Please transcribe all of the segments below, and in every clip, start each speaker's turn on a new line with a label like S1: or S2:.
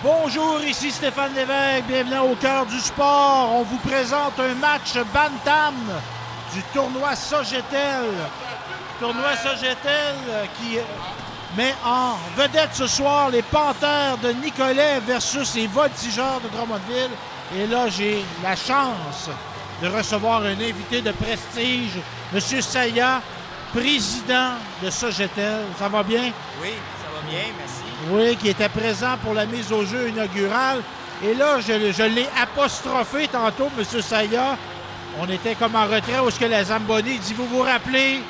S1: Bonjour, ici Stéphane Lévesque, bienvenue au cœur du sport. On vous présente un match Bantam du tournoi Sogetel. Tournoi Sogetel qui met en vedette ce soir les Panthères de Nicolet versus les Voltigeurs de Drummondville. Et là, j'ai la chance de recevoir un invité de prestige, M. Saya, président de Sogetel. Ça va bien?
S2: Oui, ça va bien, merci.
S1: Oui, qui était présent pour la mise au jeu inaugurale. Et là, je l'ai apostrophé tantôt, M. Saya. On était comme en retrait où ce que la Zamboni dit, vous vous rappelez,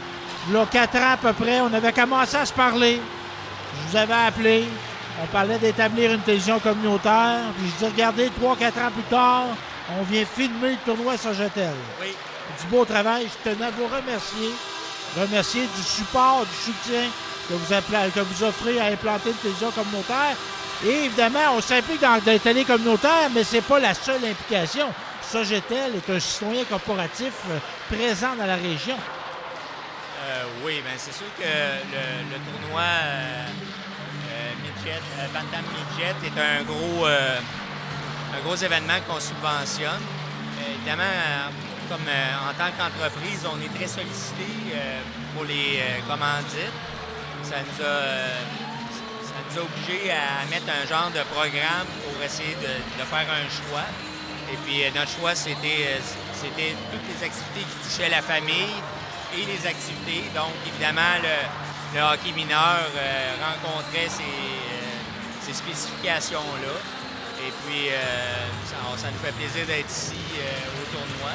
S1: il y a 4 ans à peu près, on avait commencé à se parler. Je vous avais appelé. On parlait d'établir une télévision communautaire. Puis je dis, regardez, 3-4 ans plus tard, on vient filmer le tournoi Sogetel.
S2: Oui.
S1: Du beau travail. Je tenais à vous remercier. Remercier du support, du soutien que vous offrez à implanter une télévision communautaire. Et évidemment, on s'implique dans les télé communautaires, mais ce n'est pas la seule implication. Sogetel est un citoyen corporatif présent dans la région.
S2: Oui, bien c'est sûr que le tournoi Midget, Bantam Midget est un gros événement qu'on subventionne. Évidemment, comme en tant qu'entreprise, on est très sollicité pour les commandites. Ça nous a obligés à mettre un genre de programme pour essayer de faire un choix. Et puis notre choix, c'était toutes les activités qui touchaient la famille et les activités. Donc, évidemment, le hockey mineur rencontrait ces spécifications-là. Et puis, ça nous fait plaisir d'être ici au tournoi.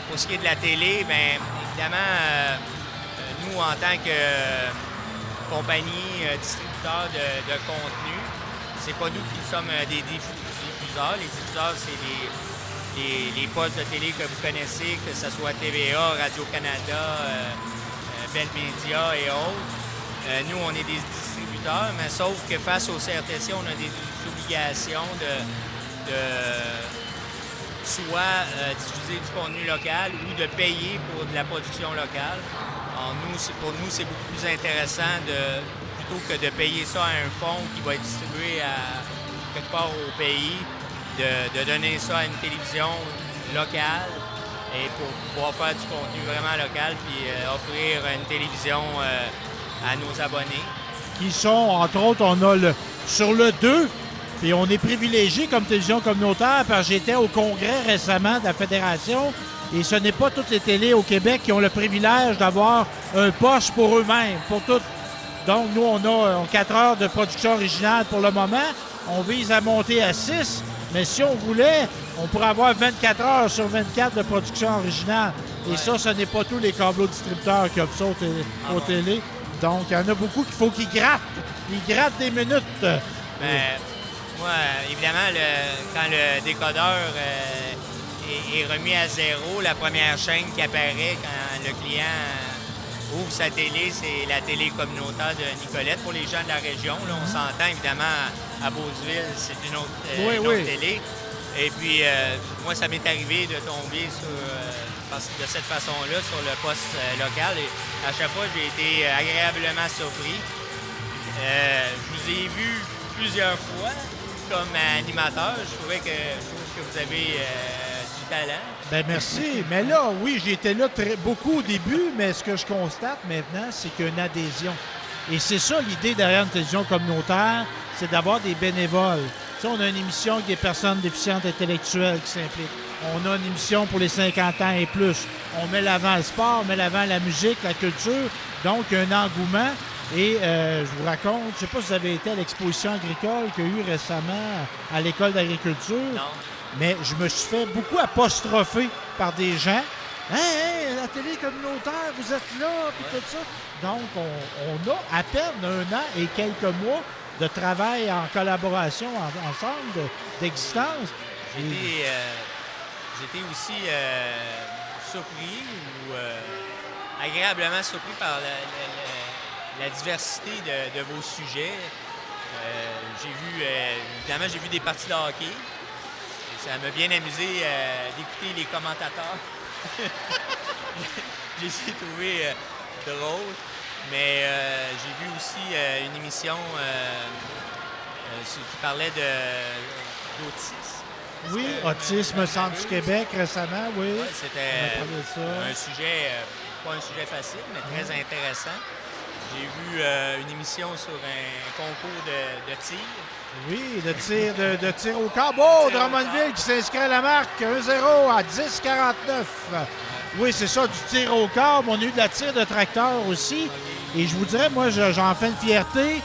S2: Pour ce qui est de la télé, bien évidemment, nous, en tant que compagnie distributeur de contenu, c'est pas nous qui sommes des diffuseurs. Les diffuseurs, c'est les postes de télé que vous connaissez, que ce soit TVA, Radio-Canada, Bell Media et autres. Nous, on est des distributeurs, mais sauf que face au CRTC, on a des obligations de soit diffuser du contenu local ou de payer pour de la production locale. Alors, pour nous, c'est beaucoup plus intéressant plutôt que de payer ça à un fonds qui va être distribué à quelque part au pays, de donner ça à une télévision locale et pour pouvoir faire du contenu vraiment local puis offrir une télévision à nos abonnés.
S1: Qui sont, entre autres, on a sur le 2, puis on est privilégié comme télévision communautaire parce que j'étais au congrès récemment de la Fédération et ce n'est pas toutes les télés au Québec qui ont le privilège d'avoir un poste pour eux-mêmes, pour toutes. Donc, nous, on a 4 heures de production originale pour le moment. On vise à monter à 6, mais si on voulait, on pourrait avoir 24 heures sur 24 de production originale. Et ça, ce n'est pas tous les câbleaux distributeurs qui offrent ça aux télé. Donc, il y en a beaucoup qu'il faut qu'ils grattent. Ils grattent des minutes.
S2: Mais, moi, évidemment, quand le décodeur est remis à zéro, la première chaîne qui apparaît quand le client ouvre sa télé, c'est la télé communautaire de Nicolette. Pour les gens de la région, là, on s'entend évidemment à Beauceville, c'est une autre télé. Et puis, moi, ça m'est arrivé de tomber de cette façon-là sur le poste local. Et à chaque fois, j'ai été agréablement surpris. Je vous ai vu plusieurs fois comme animateur. Je trouvais que vous avez du talent.
S1: Bien, merci. Mais là, oui, j'étais là beaucoup au début, mais ce que je constate maintenant, c'est qu'il y a une adhésion. Et c'est ça l'idée derrière une télévision communautaire, c'est d'avoir des bénévoles. Tu sais, on a une émission avec des personnes déficientes intellectuelles qui s'impliquent. On a une émission pour les 50 ans et plus. On met l'avant le sport, on met l'avant la musique, la culture. Donc, il y a un engouement. Et je vous raconte, je ne sais pas si vous avez été à l'exposition agricole qu'il y a eu récemment à l'École d'agriculture.
S2: Non.
S1: Mais je me suis fait beaucoup apostropher par des gens. Hey, la télé communautaire, vous êtes là, puis tout ça. Donc, on a à peine 1 an et quelques mois de travail en collaboration ensemble, d'existence.
S2: J'étais aussi surpris ou agréablement surpris par la diversité de vos sujets. Évidemment, j'ai vu des parties de hockey. Ça m'a bien amusé d'écouter les commentateurs. Je les ai trouvés drôles. Mais j'ai vu aussi une émission qui parlait d'autisme.
S1: Oui, Autisme Centre du Québec récemment, oui.
S2: Ouais, c'était un sujet, pas un sujet facile, mais très intéressant. J'ai vu une émission sur un concours de tir.
S1: Oui, de tir au corps. Oh, Drummondville qui s'inscrit à la marque 1-0 à 10-49. Oui, c'est ça, du tir au corps. On a eu de la tire de tracteur aussi. Et je vous dirais, moi, j'en fais une fierté.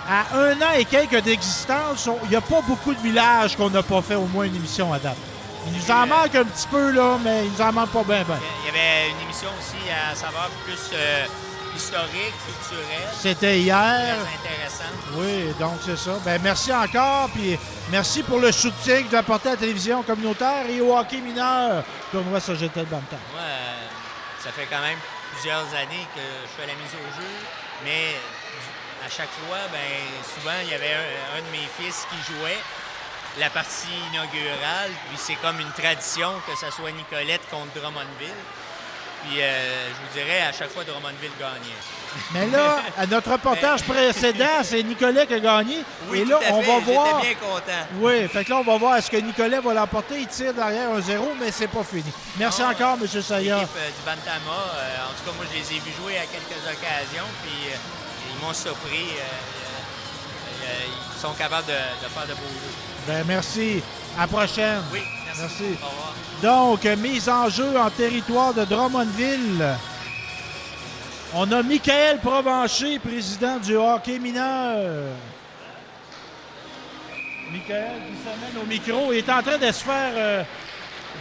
S1: À 1 an et quelques d'existence, il n'y a pas beaucoup de villages qu'on n'a pas fait au moins une émission à date. Il nous en manque un petit peu, là, mais il nous en manque pas bien.
S2: Il y avait une émission aussi à saveur plus historique, culturelle.
S1: C'était hier.
S2: Très intéressant.
S1: Oui, donc c'est ça. Ben merci encore, puis merci pour le soutien que vous apportez à la télévision communautaire et au hockey mineur. Tournoi Sogetel Bantam.
S2: Moi, ça fait quand même plusieurs années que je fais la mise au jeu, mais à chaque fois, souvent, il y avait un de mes fils qui jouait la partie inaugurale, puis c'est comme une tradition que ce soit Nicolette contre Drummondville. Puis je vous dirais, à chaque fois, Drummondville gagnait.
S1: Mais là, à notre reportage précédent, c'est Nicolet qui a gagné.
S2: Oui,
S1: et là,
S2: tout à
S1: on
S2: fait.
S1: va voir.
S2: J'étais bien content.
S1: Oui, fait que là, on va voir est-ce que Nicolet va l'emporter. Il tire derrière 1-0, mais c'est pas fini. Merci encore, M. Sayah.
S2: L'équipe du Bantama, en tout cas, moi, je les ai vus jouer à quelques occasions, puis ils m'ont surpris. Ils sont capables de faire de beaux jeux.
S1: Ben merci. À la prochaine.
S2: Oui, merci. Au revoir.
S1: Donc, mise en jeu en territoire de Drummondville. On a Michael Provencher, président du hockey mineur. Michael qui s'amène au micro. Il est en train de se faire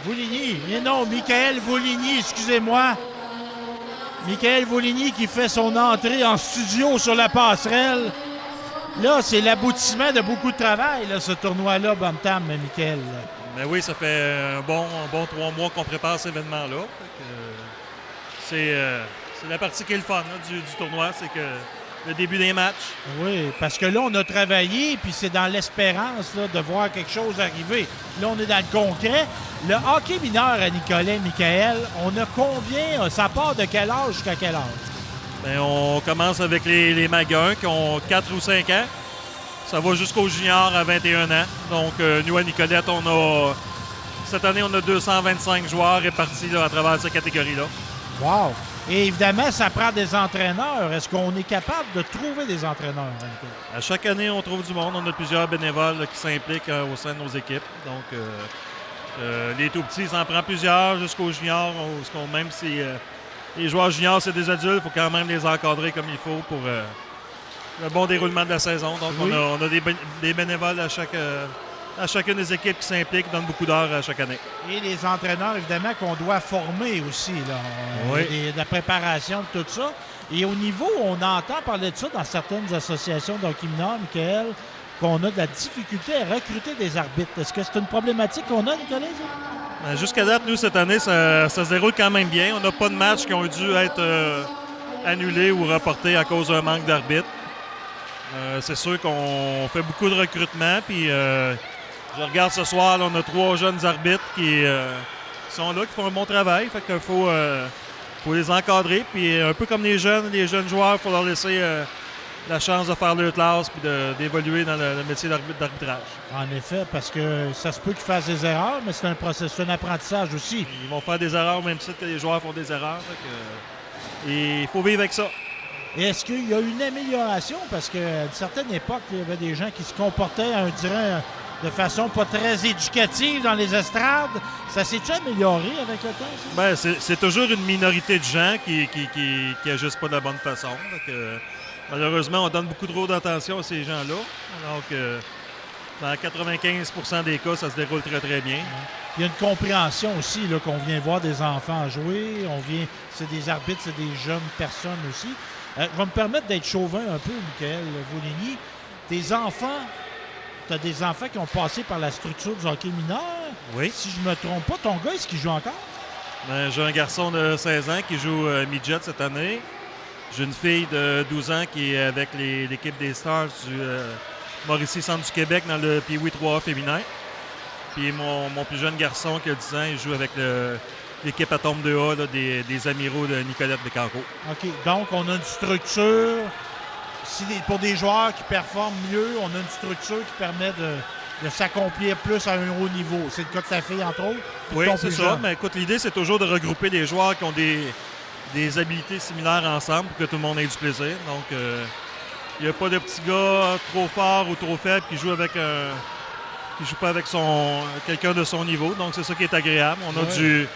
S1: Vouligny. Mais non, Michael Vouligny, excusez-moi. Michael Vouligny qui fait son entrée en studio sur la passerelle. Là, c'est l'aboutissement de beaucoup de travail, là, ce tournoi-là, Bantam, Michael.
S3: Mais oui, ça fait un bon 3 mois qu'on prépare cet événement-là. C'est la partie qui est le fun là, du tournoi, c'est que le début des matchs.
S1: Oui, parce que là, on a travaillé, puis c'est dans l'espérance là, de voir quelque chose arriver. Là, on est dans le concret. Le hockey mineur à Nicolet, Michael, on a combien? Ça part de quel âge jusqu'à quel âge?
S3: Bien, on commence avec les Maguins qui ont 4 ou 5 ans. Ça va jusqu'aux juniors à 21 ans. Donc, nous, à Nicolette, cette année, on a 225 joueurs répartis là, à travers cette catégorie-là.
S1: Wow! Et évidemment, ça prend des entraîneurs. Est-ce qu'on est capable de trouver des entraîneurs, Nicolas?
S3: À chaque année, on trouve du monde. On a plusieurs bénévoles là, qui s'impliquent au sein de nos équipes. Donc, les tout-petits, ça en prend plusieurs jusqu'aux juniors. Même si les joueurs juniors, c'est des adultes, il faut quand même les encadrer comme il faut pour le bon déroulement de la saison. Donc, oui. on a des bénévoles à chacune des équipes qui s'impliquent, donnent beaucoup d'heures à chaque année.
S1: Et les entraîneurs, évidemment, qu'on doit former aussi. Là.
S3: Oui.
S1: De la préparation de tout ça. Et au niveau, on entend parler de ça dans certaines associations d'hockey mineur, Michael, qu'on a de la difficulté à recruter des arbitres. Est-ce que c'est une problématique qu'on a, Nicolas?
S3: Ben, jusqu'à date, nous, cette année, ça se déroule quand même bien. On n'a pas de matchs qui ont dû être annulés ou reportés à cause d'un manque d'arbitres. C'est sûr qu'on fait beaucoup de recrutement. Puis, je regarde ce soir, là, on a 3 jeunes arbitres qui sont là, qui font un bon travail. Fait qu'il faut les encadrer. Puis, un peu comme les jeunes joueurs, il faut leur laisser la chance de faire leur classe puis d'évoluer dans le métier d'arbitrage.
S1: En effet, parce que ça se peut qu'ils fassent des erreurs, mais c'est un processus, un apprentissage aussi.
S3: Ils vont faire des erreurs, même si les joueurs font des erreurs. Et il faut vivre avec ça.
S1: Et est-ce qu'il y a une amélioration? Parce qu'à une certaine époque, il y avait des gens qui se comportaient, on dirait, de façon pas très éducative dans les estrades. Ça s'est-tu amélioré avec le temps?
S3: Bien, c'est toujours une minorité de gens qui agissent pas de la bonne façon. Donc, malheureusement, on donne beaucoup trop d'attention à ces gens-là. Donc, dans 95% des cas, ça se déroule très, très bien.
S1: Il y a une compréhension aussi là, qu'on vient voir des enfants jouer. C'est des arbitres, c'est des jeunes personnes aussi. Je vais me permettre d'être chauvin un peu, Michael Vouligny. Tes enfants, tu as des enfants qui ont passé par la structure du hockey mineur.
S3: Oui.
S1: Si je me trompe pas, ton gars, est-ce qu'il joue encore?
S3: Ben, j'ai un garçon de 16 ans qui joue midget cette année. J'ai une fille de 12 ans qui est avec l'équipe des Stars du Mauricie Centre du Québec dans le Pee-Wee 3A féminin. Puis mon plus jeune garçon qui a 10 ans, il joue avec l'équipe Atome 2A là, des Amiraux de Nicolette Bécancourt.
S1: OK. Donc, on a une structure pour des joueurs qui performent mieux, on a une structure qui permet de s'accomplir plus à un haut niveau. C'est le cas de ta fille, entre autres.
S3: Oui, c'est ça. Mais écoute, l'idée, c'est toujours de regrouper des joueurs qui ont des habiletés similaires ensemble pour que tout le monde ait du plaisir. Donc, il n'y a pas de petits gars trop forts ou trop faibles qui jouent qui joue pas avec quelqu'un de son niveau. Donc, c'est ça qui est agréable. On a du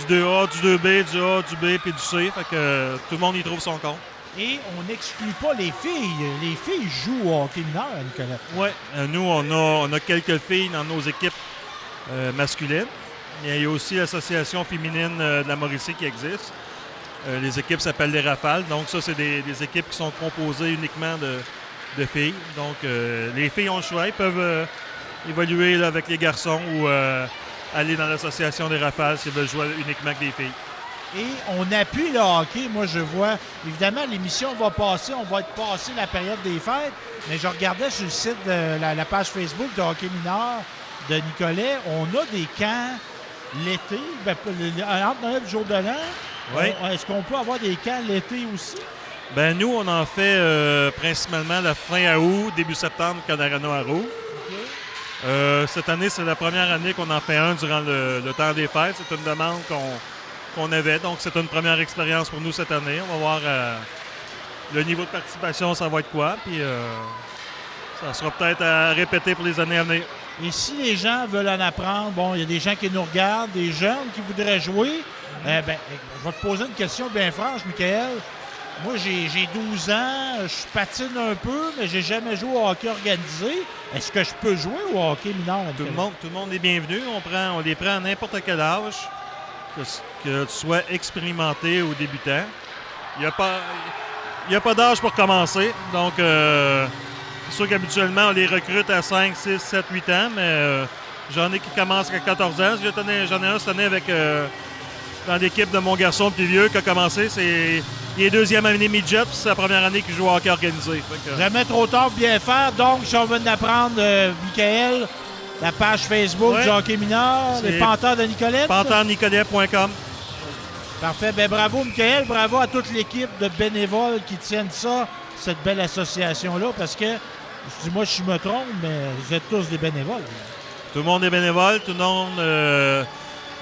S3: 2A, du 2B, du A, du B puis du C. Fait que tout le monde y trouve son compte.
S1: Et on n'exclut pas les filles. Les filles jouent au hockey mineur, Nicolas.
S3: Oui. Nous, on a quelques filles dans nos équipes masculines. Il y a aussi l'association féminine de la Mauricie qui existe. Les équipes s'appellent les Rafales. Donc, ça, c'est des équipes qui sont composées uniquement de filles. Donc, les filles ont le choix. Ils peuvent évoluer là, avec les garçons ou aller dans l'association des Rafales s'ils veulent jouer uniquement avec des filles.
S1: Et on appuie le hockey. Moi, je vois, évidemment, l'émission va passer. On va être passé la période des fêtes. Mais je regardais sur le site de la page Facebook de hockey mineur de Nicolet. On a des camps l'été, entre Noël et le jour de l'an.
S3: Oui.
S1: Est-ce qu'on peut avoir des camps l'été aussi?
S3: Ben nous, on en fait principalement la fin août, début septembre, Canarano à Roux.
S1: Okay.
S3: Cette année, c'est la première année qu'on en fait un durant le temps des fêtes. C'est une demande qu'on avait. Donc, c'est une première expérience pour nous cette année. On va voir le niveau de participation, ça va être quoi. Puis, ça sera peut-être à répéter pour les années à venir.
S1: Et si les gens veulent en apprendre, bon, il y a des gens qui nous regardent, des jeunes qui voudraient jouer. Je vais te poser une question bien franche, Michael. Moi, j'ai 12 ans, je patine un peu, mais j'ai jamais joué au hockey organisé. Est-ce que je peux jouer au hockey mineur?
S3: Tout le monde est bienvenu. On les prend à n'importe quel âge, que tu sois expérimenté ou débutant. Il n'y a pas d'âge pour commencer. Donc, c'est sûr qu'habituellement, on les recrute à 5, 6, 7, 8 ans, mais j'en ai qui commencent à 14 ans. J'en ai un cette année avec dans l'équipe de mon garçon le plus vieux qui a commencé. Il est deuxième année midget, puis c'est la première année qu'il joue au hockey organisé.
S1: Jamais trop tard pour bien faire. Donc, si on veut d'apprendre, Michael, la page Facebook du hockey mineur, les Panthères de Nicolet.
S3: PanthèreNicolet.com.
S1: Parfait. Ben, bravo, Michael. Bravo à toute l'équipe de bénévoles qui tiennent ça, cette belle association-là, parce que, dis-moi si je me trompe, mais vous êtes tous des bénévoles.
S3: Tout le monde est bénévole. Tout le monde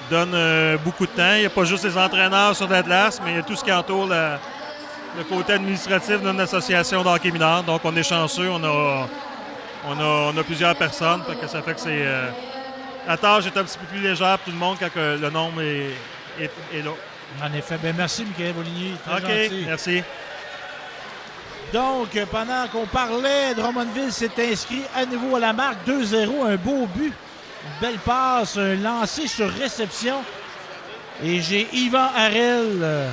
S3: donne beaucoup de temps. Il n'y a pas juste les entraîneurs sur l'Atlas, mais il y a tout ce qui entoure le côté administratif d'une association de hockey mineur. Donc, on est chanceux. On a plusieurs personnes. Ça fait que la tâche est un petit peu plus légère pour tout le monde quand le nombre est là.
S1: En effet. Ben, merci, Michael Boligny. Très gentil.
S3: Merci.
S1: Donc, pendant qu'on parlait, Drummondville s'est inscrit à nouveau à la marque 2-0. Un beau but. Une belle passe, un lancer sur réception. Et j'ai Yvan Harel,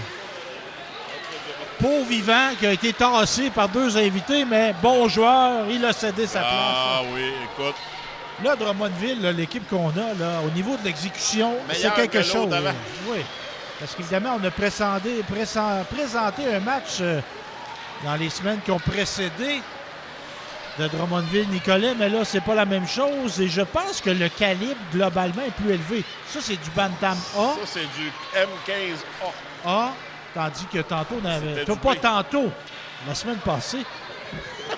S1: pauvre Yvan, qui a été tassé par deux invités, mais bon joueur, il a cédé sa place.
S4: Ah oui, écoute.
S1: Là, Drummondville, là, l'équipe qu'on a, là, au niveau de l'exécution, c'est quelque chose. Oui. Parce qu'évidemment, on a présenté un match dans les semaines qui ont précédé de Drummondville-Nicolet, mais là, c'est pas la même chose. Et je pense que le calibre, globalement, est plus élevé. Ça, c'est du Bantam A.
S4: Ça, c'est du M15A.
S1: A, tandis que tantôt, on avait... Pas
S4: B.
S1: tantôt, la semaine passée,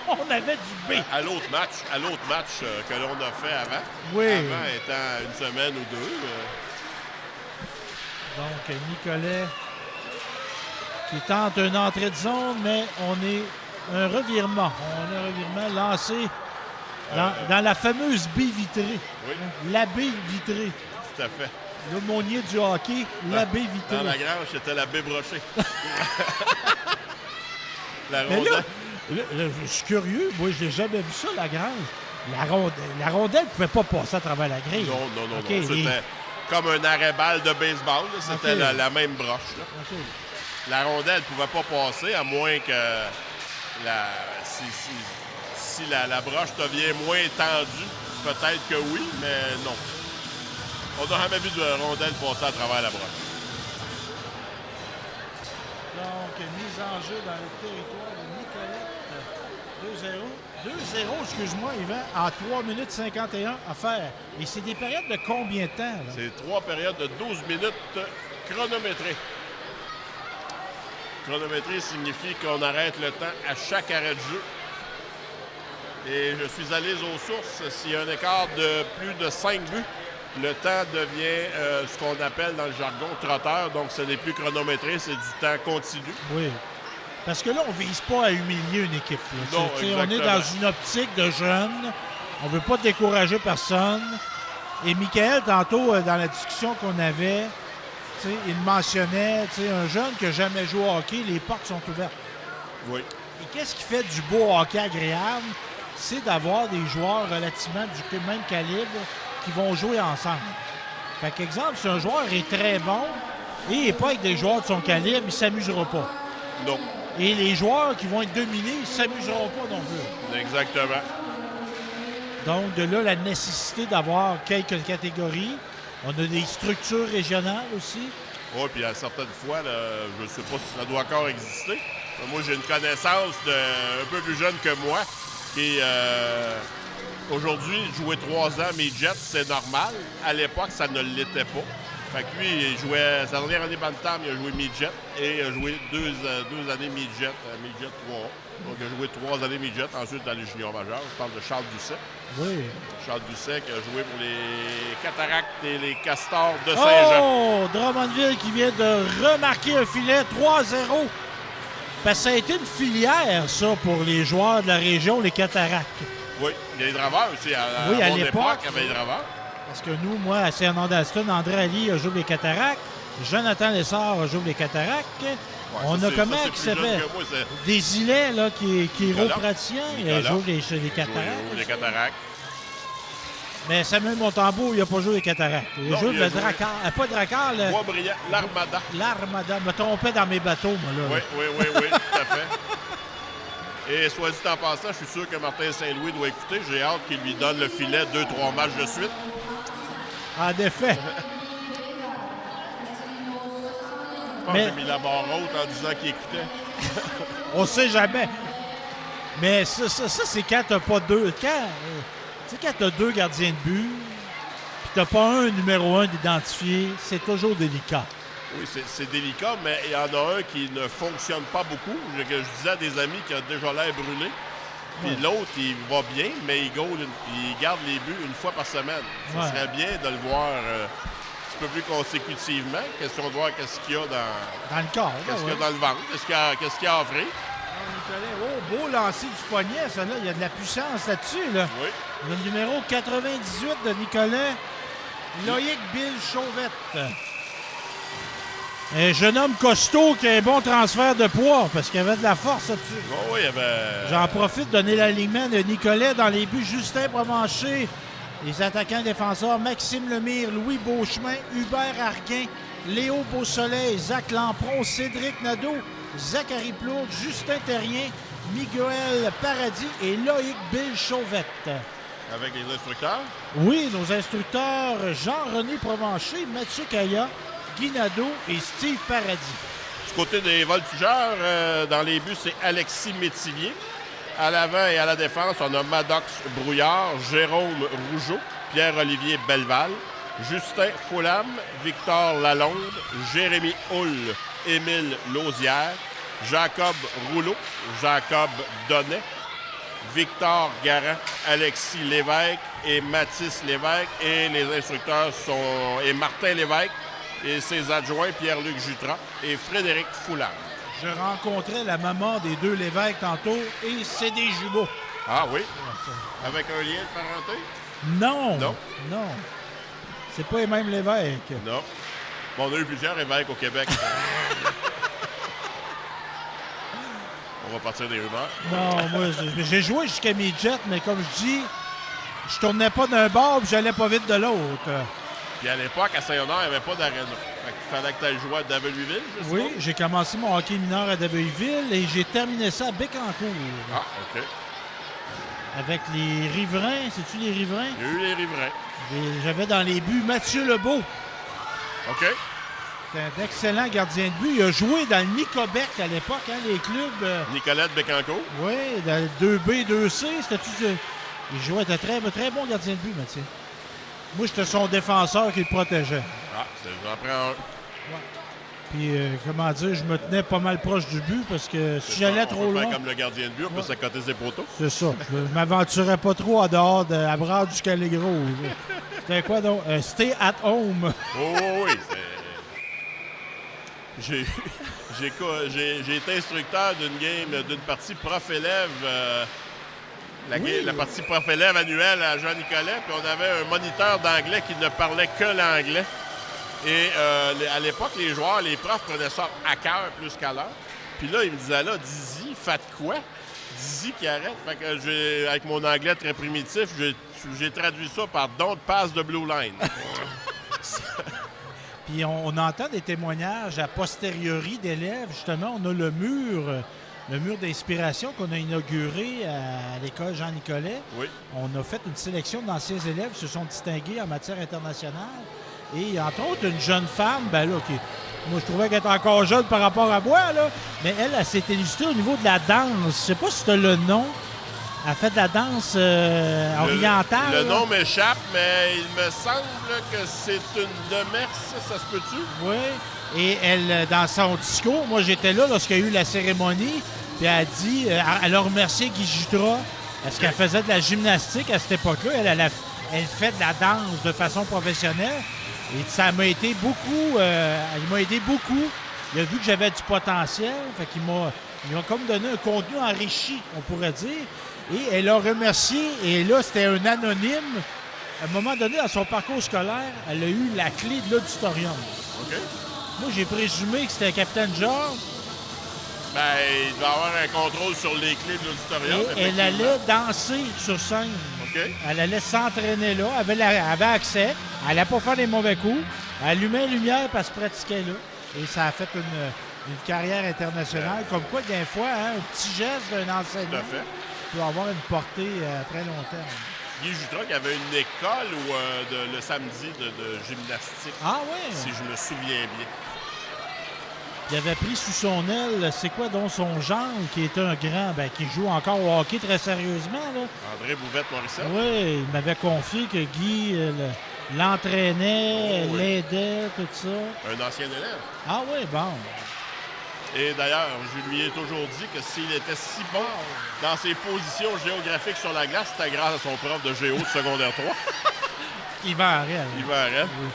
S1: on avait du B.
S4: À l'autre match que l'on a fait avant.
S1: Oui.
S4: Avant étant une semaine ou deux.
S1: Donc, Nicolet qui tente une entrée de zone, mais on est un revirement. On a un revirement lancé dans la fameuse baie vitrée.
S4: Oui.
S1: La baie vitrée.
S4: Tout à fait.
S1: L'aumônier du hockey, la baie vitrée.
S4: Dans la grange, c'était la baie brochée. La
S1: Mais
S4: rondelle.
S1: là, je suis curieux. Moi, je n'ai jamais vu ça, la grange. La rondelle ne pouvait pas passer à travers la grille.
S4: Non.
S1: Okay,
S4: C'était comme un arrêt-balle de baseball. Là. C'était
S1: Okay.
S4: la même broche. Là.
S1: Okay.
S4: La rondelle ne pouvait pas passer, à moins que si la broche devient moins tendue, peut-être que oui, mais non. On n'a jamais vu de rondelle passer à travers la broche.
S1: Donc, mise en jeu dans le territoire de Nicolette. 2-0, excuse-moi, Yvan, en 3 minutes 51 à faire. Et c'est des périodes de combien de temps? Là?
S4: C'est 3 périodes de 12 minutes chronométrées. Chronométrie signifie qu'on arrête le temps à chaque arrêt de jeu. Et je suis allé aux sources. S'il y a un écart de plus de 5 buts, le temps devient ce qu'on appelle dans le jargon trotteur. Donc, ce n'est plus chronométré, c'est du temps continu.
S1: Oui. Parce que là, on ne vise pas à humilier une équipe. Là.
S4: Non,
S1: on est dans une optique de jeunes. On ne veut pas décourager personne. Et Michael, tantôt, dans la discussion qu'on avait, il mentionnait un jeune qui n'a jamais joué au hockey, les portes sont ouvertes.
S4: Oui.
S1: Et qu'est-ce qui fait du beau hockey agréable? C'est d'avoir des joueurs relativement du même calibre qui vont jouer ensemble. Fait qu'exemple, si un joueur est très bon et il n'est pas avec des joueurs de son calibre, il ne s'amusera pas.
S4: Non.
S1: Et les joueurs qui vont être dominés, ils ne s'amuseront pas non plus.
S4: Exactement.
S1: Donc, de là, la nécessité d'avoir quelques catégories. On a des structures régionales aussi.
S4: Oui, puis à certaines fois, là, je ne sais pas si ça doit encore exister. Moi, j'ai une connaissance un peu plus jeune que moi qui, aujourd'hui, jouait 3 ans midget, c'est normal. À l'époque, ça ne l'était pas. Fait que lui, il jouait, sa dernière année Bantam, il a joué midget et il a joué 2 années midget 3. Donc, il a joué 3 années midget, ensuite dans les juniors majeurs. Je parle de Charles Doucet.
S1: Oui.
S4: Charles Doucet qui a joué pour les Cataractes et les Castors de Saint-Jean.
S1: Oh! Drummondville qui vient de remarquer un filet 3-0. Parce que ça a été une filière, ça, pour les joueurs de la région, les Cataractes.
S4: Oui, il y a les draveurs aussi. À
S1: à
S4: mon
S1: l'époque,
S4: époque, il y avait les draveurs.
S1: Parce que nous, moi, à Saint-Hernand-d'Aston, André Ali a joué les Cataractes. Jonathan Lessard a joué les Cataractes.
S4: Ouais,
S1: on
S4: ça,
S1: a
S4: c'est-
S1: comment
S4: ça, c'est
S1: qui
S4: plus jeune
S1: s'appelle?
S4: que moi, c'est
S1: Desilets, là, qui est
S4: Nicolas.
S1: chiropraticien. Il a
S4: Nicolas.
S1: joué les
S4: joué
S1: Cataractes.
S4: les Cataractes.
S1: Mais Samuel Montembeault, il n'a pas joué les Cataractes. Il a
S4: Non,
S1: joué
S4: il a
S1: le
S4: joué.
S1: Dracar. Pas Dracar, le...
S4: Boisbriand, l'Armada.
S1: l'Armada. Je me trompais dans mes bateaux, moi, là.
S4: Oui, tout à fait. Et soit dit en passant, je suis sûr que Martin Saint-Louis doit écouter. J'ai hâte qu'il lui donne le filet 2-3 matchs de suite.
S1: En effet.
S4: Je pense que j'ai mis la barre haute en disant qu'il écoutait.
S1: On sait jamais. Mais ça c'est quand t'as pas deux. Tu sais, quand t'as 2 gardiens de but, puis t'as pas un numéro 1 d'identifié, c'est toujours délicat.
S4: Oui, c'est délicat, mais il y en a un qui ne fonctionne pas beaucoup. Je disais à des amis qui a déjà l'air brûlé. Puis l'autre, il va bien, mais il garde les buts une fois par semaine. Ça serait bien de le voir un petit peu plus consécutivement. Question de voir qu'est-ce qu'il y a
S1: Dans le corps.
S4: qu'est-ce qu'il y a dans le ventre, qu'est-ce qu'il y a à offrir.
S1: Oh, beau lancer du poignet, ça là. Il y a de la puissance là-dessus, là.
S4: Oui.
S1: Le numéro 98 de Nicolas, Loïc Bill Chauvette. Un jeune homme costaud qui a un bon transfert de poids parce qu'il y avait de la force là-dessus.
S4: Oh, oui, il y avait...
S1: J'en profite de donner l'alignement de Nicolas dans les buts. Justin Provencher, les attaquants défenseurs Maxime Lemire, Louis Beauchemin, Hubert Arguin, Léo Beausoleil, Zach Lampron, Cédric Nadeau, Zachary Plourde, Justin Terrien, Miguel Paradis et Loïc Bill Chauvette.
S4: Avec les instructeurs.
S1: Oui, nos instructeurs Jean-René Provencher, Mathieu Caillat, Guy Nadeau et Steve Paradis.
S4: Du côté des voltigeurs, dans les buts, c'est Alexis Métivier. À l'avant et à la défense, on a Maddox Brouillard, Jérôme Rougeau, Pierre-Olivier Belleval, Justin Foulam, Victor Lalonde, Jérémy Houle, Émile Lausière, Jacob Rouleau, Jacob Donnet, Victor Garand, Alexis Lévesque et Mathis Lévesque. Et les instructeurs sont Martin Lévesque et ses adjoints Pierre-Luc Jutras et Frédéric Foulam.
S1: Je rencontrais la maman des 2 Lévesque tantôt et c'est des jumeaux.
S4: Ah oui? Avec un lien de parenté?
S1: Non!
S4: Non.
S1: Non. C'est pas les mêmes Lévesque.
S4: Non. Bon, on a eu plusieurs évêques au Québec. On va partir des rumeurs.
S1: Non, moi, j'ai joué jusqu'à midget, mais comme je dis, je tournais pas d'un bord et j'allais pas vite de l'autre.
S4: Puis à l'époque, à Saint-Honor, il n'y avait pas d'aréna. Fait qu'il fallait que tu ailles jouer à Daveluiville, je sais
S1: Oui,
S4: pas.
S1: j'ai commencé mon hockey mineur à Daveuville et j'ai terminé ça à Bécancour.
S4: Ah, OK.
S1: Avec les riverains, c'est-tu les riverains?
S4: Il y a eu les riverains.
S1: J'avais dans les buts Mathieu Lebeau.
S4: OK.
S1: C'est un excellent gardien de but. Il a joué dans le Nicobec à l'époque, hein, les clubs.
S4: Nicolette Bécancourt.
S1: Oui, dans le 2B, 2C. Il jouait, était très, très bon gardien de but, Mathieu. Moi, j'étais son défenseur qui le protégeait.
S4: Ah, j'en prends un.
S1: Puis, comment dire, je me tenais pas mal proche du but parce que si j'allais trop
S4: On peut
S1: loin...
S4: faire comme le gardien de but, on peut s'accoter ses poteaux.
S1: C'est ça. Je m'aventurais pas trop en dehors à bras du Calégro. C'était quoi donc? Stay at home.
S4: Oh oui, j'ai été instructeur d'une partie prof-élève, la partie prof-élève annuelle à Jean-Nicolet, puis on avait un moniteur d'anglais qui ne parlait que l'anglais. Et à l'époque, les joueurs, les profs prenaient ça à cœur plus qu'à l'heure. Puis là, ils me disaient là, Dizzy, faites quoi? Dizzy qui arrête. Fait que avec mon anglais très primitif, j'ai traduit ça par Don't pass the blue line.
S1: Puis on entend des témoignages a posteriori d'élèves. Justement, on a le mur d'inspiration qu'on a inauguré à l'école Jean-Nicolet.
S4: Oui.
S1: On a fait une sélection d'anciens élèves qui se sont distingués en matière internationale. Et entre autres, une jeune femme, moi je trouvais qu'elle était encore jeune par rapport à moi, là, mais elle s'est illustrée au niveau de la danse. Je sais pas si tu as le nom. Elle fait de la danse orientale.
S4: Le nom m'échappe, mais il me semble que c'est une Demers, ça se peut-tu?
S1: Oui. Et elle, dans son discours, moi j'étais là lorsqu'il y a eu la cérémonie, puis elle a dit, elle a remercié Guy Jutra parce qu'elle faisait de la gymnastique à cette époque-là. Elle fait de la danse de façon professionnelle. Et ça m'a été beaucoup, il m'a aidé beaucoup. Il a vu que j'avais du potentiel, fait qu'il m'a comme donné un contenu enrichi, on pourrait dire. Et elle a remercié, et là, c'était un anonyme. À un moment donné, dans son parcours scolaire, elle a eu la clé de l'auditorium.
S4: OK.
S1: Moi, j'ai présumé que c'était Capitaine Georges.
S4: Ben, il doit y avoir un contrôle sur les clés de l'auditorium.
S1: Et elle allait danser sur scène.
S4: OK.
S1: Elle allait s'entraîner là, elle avait accès, elle n'allait pas faire des mauvais coups, elle allumait la lumière et elle se pratiquait là. Et ça a fait une carrière internationale. Comme quoi, des fois, un petit geste d'un enseignant peut avoir une portée à très long terme.
S4: Guy Jutra qui avait une école le samedi de gymnastique.
S1: Ah oui?
S4: Si je me souviens bien.
S1: Il avait pris sous son aile, c'est quoi donc son genre, qui est un grand, qui joue encore au hockey très sérieusement, là.
S4: André Bouvette-Morissette.
S1: Oui, il m'avait confié que Guy l'entraînait, l'aidait, tout ça.
S4: Un ancien élève.
S1: Ah oui, bon.
S4: Et d'ailleurs, je lui ai toujours dit que s'il était si bon dans ses positions géographiques sur la glace, c'était grâce à son prof de géo de secondaire 3.
S1: Yvan Harel.
S4: Yvan Harel.
S1: Oui.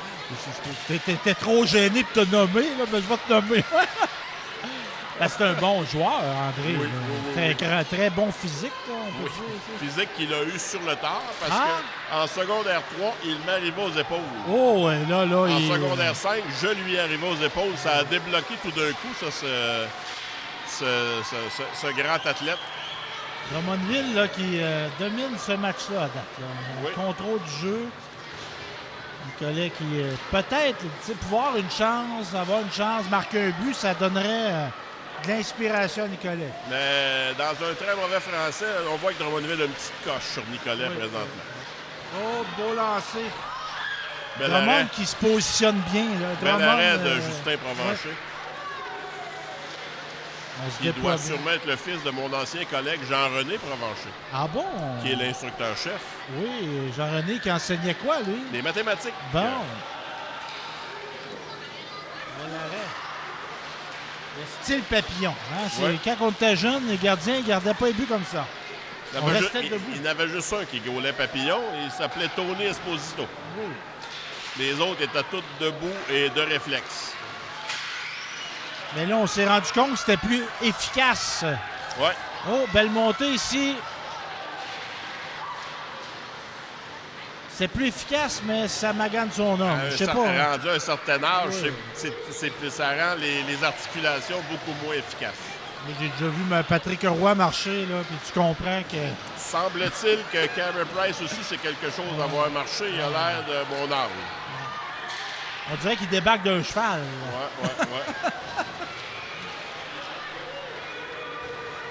S1: T'étais trop gêné de te nommer, là, mais je vais te nommer. C'est un bon joueur, André.
S4: Oui.
S1: Très bon physique, là, on peut dire.
S4: Physique qu'il a eu sur le tard, parce qu'en secondaire 3, il m'arrivait aux épaules.
S1: Oh, là,
S4: en secondaire 5, je lui arrivais aux épaules. Ça a débloqué tout d'un coup, ça, ce grand athlète.
S1: Drummondville, là, qui domine ce match-là à date. Là.
S4: Oui.
S1: Contrôle du jeu. Nicolet qui, peut-être, pouvoir avoir une chance, marquer un but, ça donnerait de l'inspiration à Nicolet.
S4: Mais dans un très mauvais français, on voit que Drummondville a une petite coche sur Nicolet présentement.
S1: Oh, beau lancer.
S4: Bel
S1: Drummond
S4: arrêt.
S1: qui se positionne bien. Là.
S4: Bel arrêt de Justin Provencher. Qui doit sûrement être le fils de mon ancien collègue Jean-René Provencher.
S1: Ah bon?
S4: Qui est l'instructeur-chef.
S1: Oui, Jean-René qui enseignait quoi, lui?
S4: Les mathématiques.
S1: Bon. Bel arrêt. Le style papillon. Hein? Quand on était jeune, les gardiens ne gardaient pas les buts comme ça. On restait debout.
S4: Il y en avait juste un qui gaulait papillon et il s'appelait Tony Esposito.
S1: Oui.
S4: Les autres étaient tous debout et de réflexe.
S1: Mais là, on s'est rendu compte que c'était plus efficace.
S4: Ouais.
S1: Oh, belle montée ici. C'est plus efficace, mais ça magane son homme. Je sais pas.
S4: Rendu à un certain âge, ça rend les articulations beaucoup moins efficaces.
S1: J'ai déjà vu Patrick Roy marcher, là, puis tu comprends que...
S4: Semble-t-il que Carey Price aussi, c'est quelque chose d'avoir marché. Il a l'air de mon âge.
S1: On dirait qu'il débarque d'un cheval.
S4: Ouais.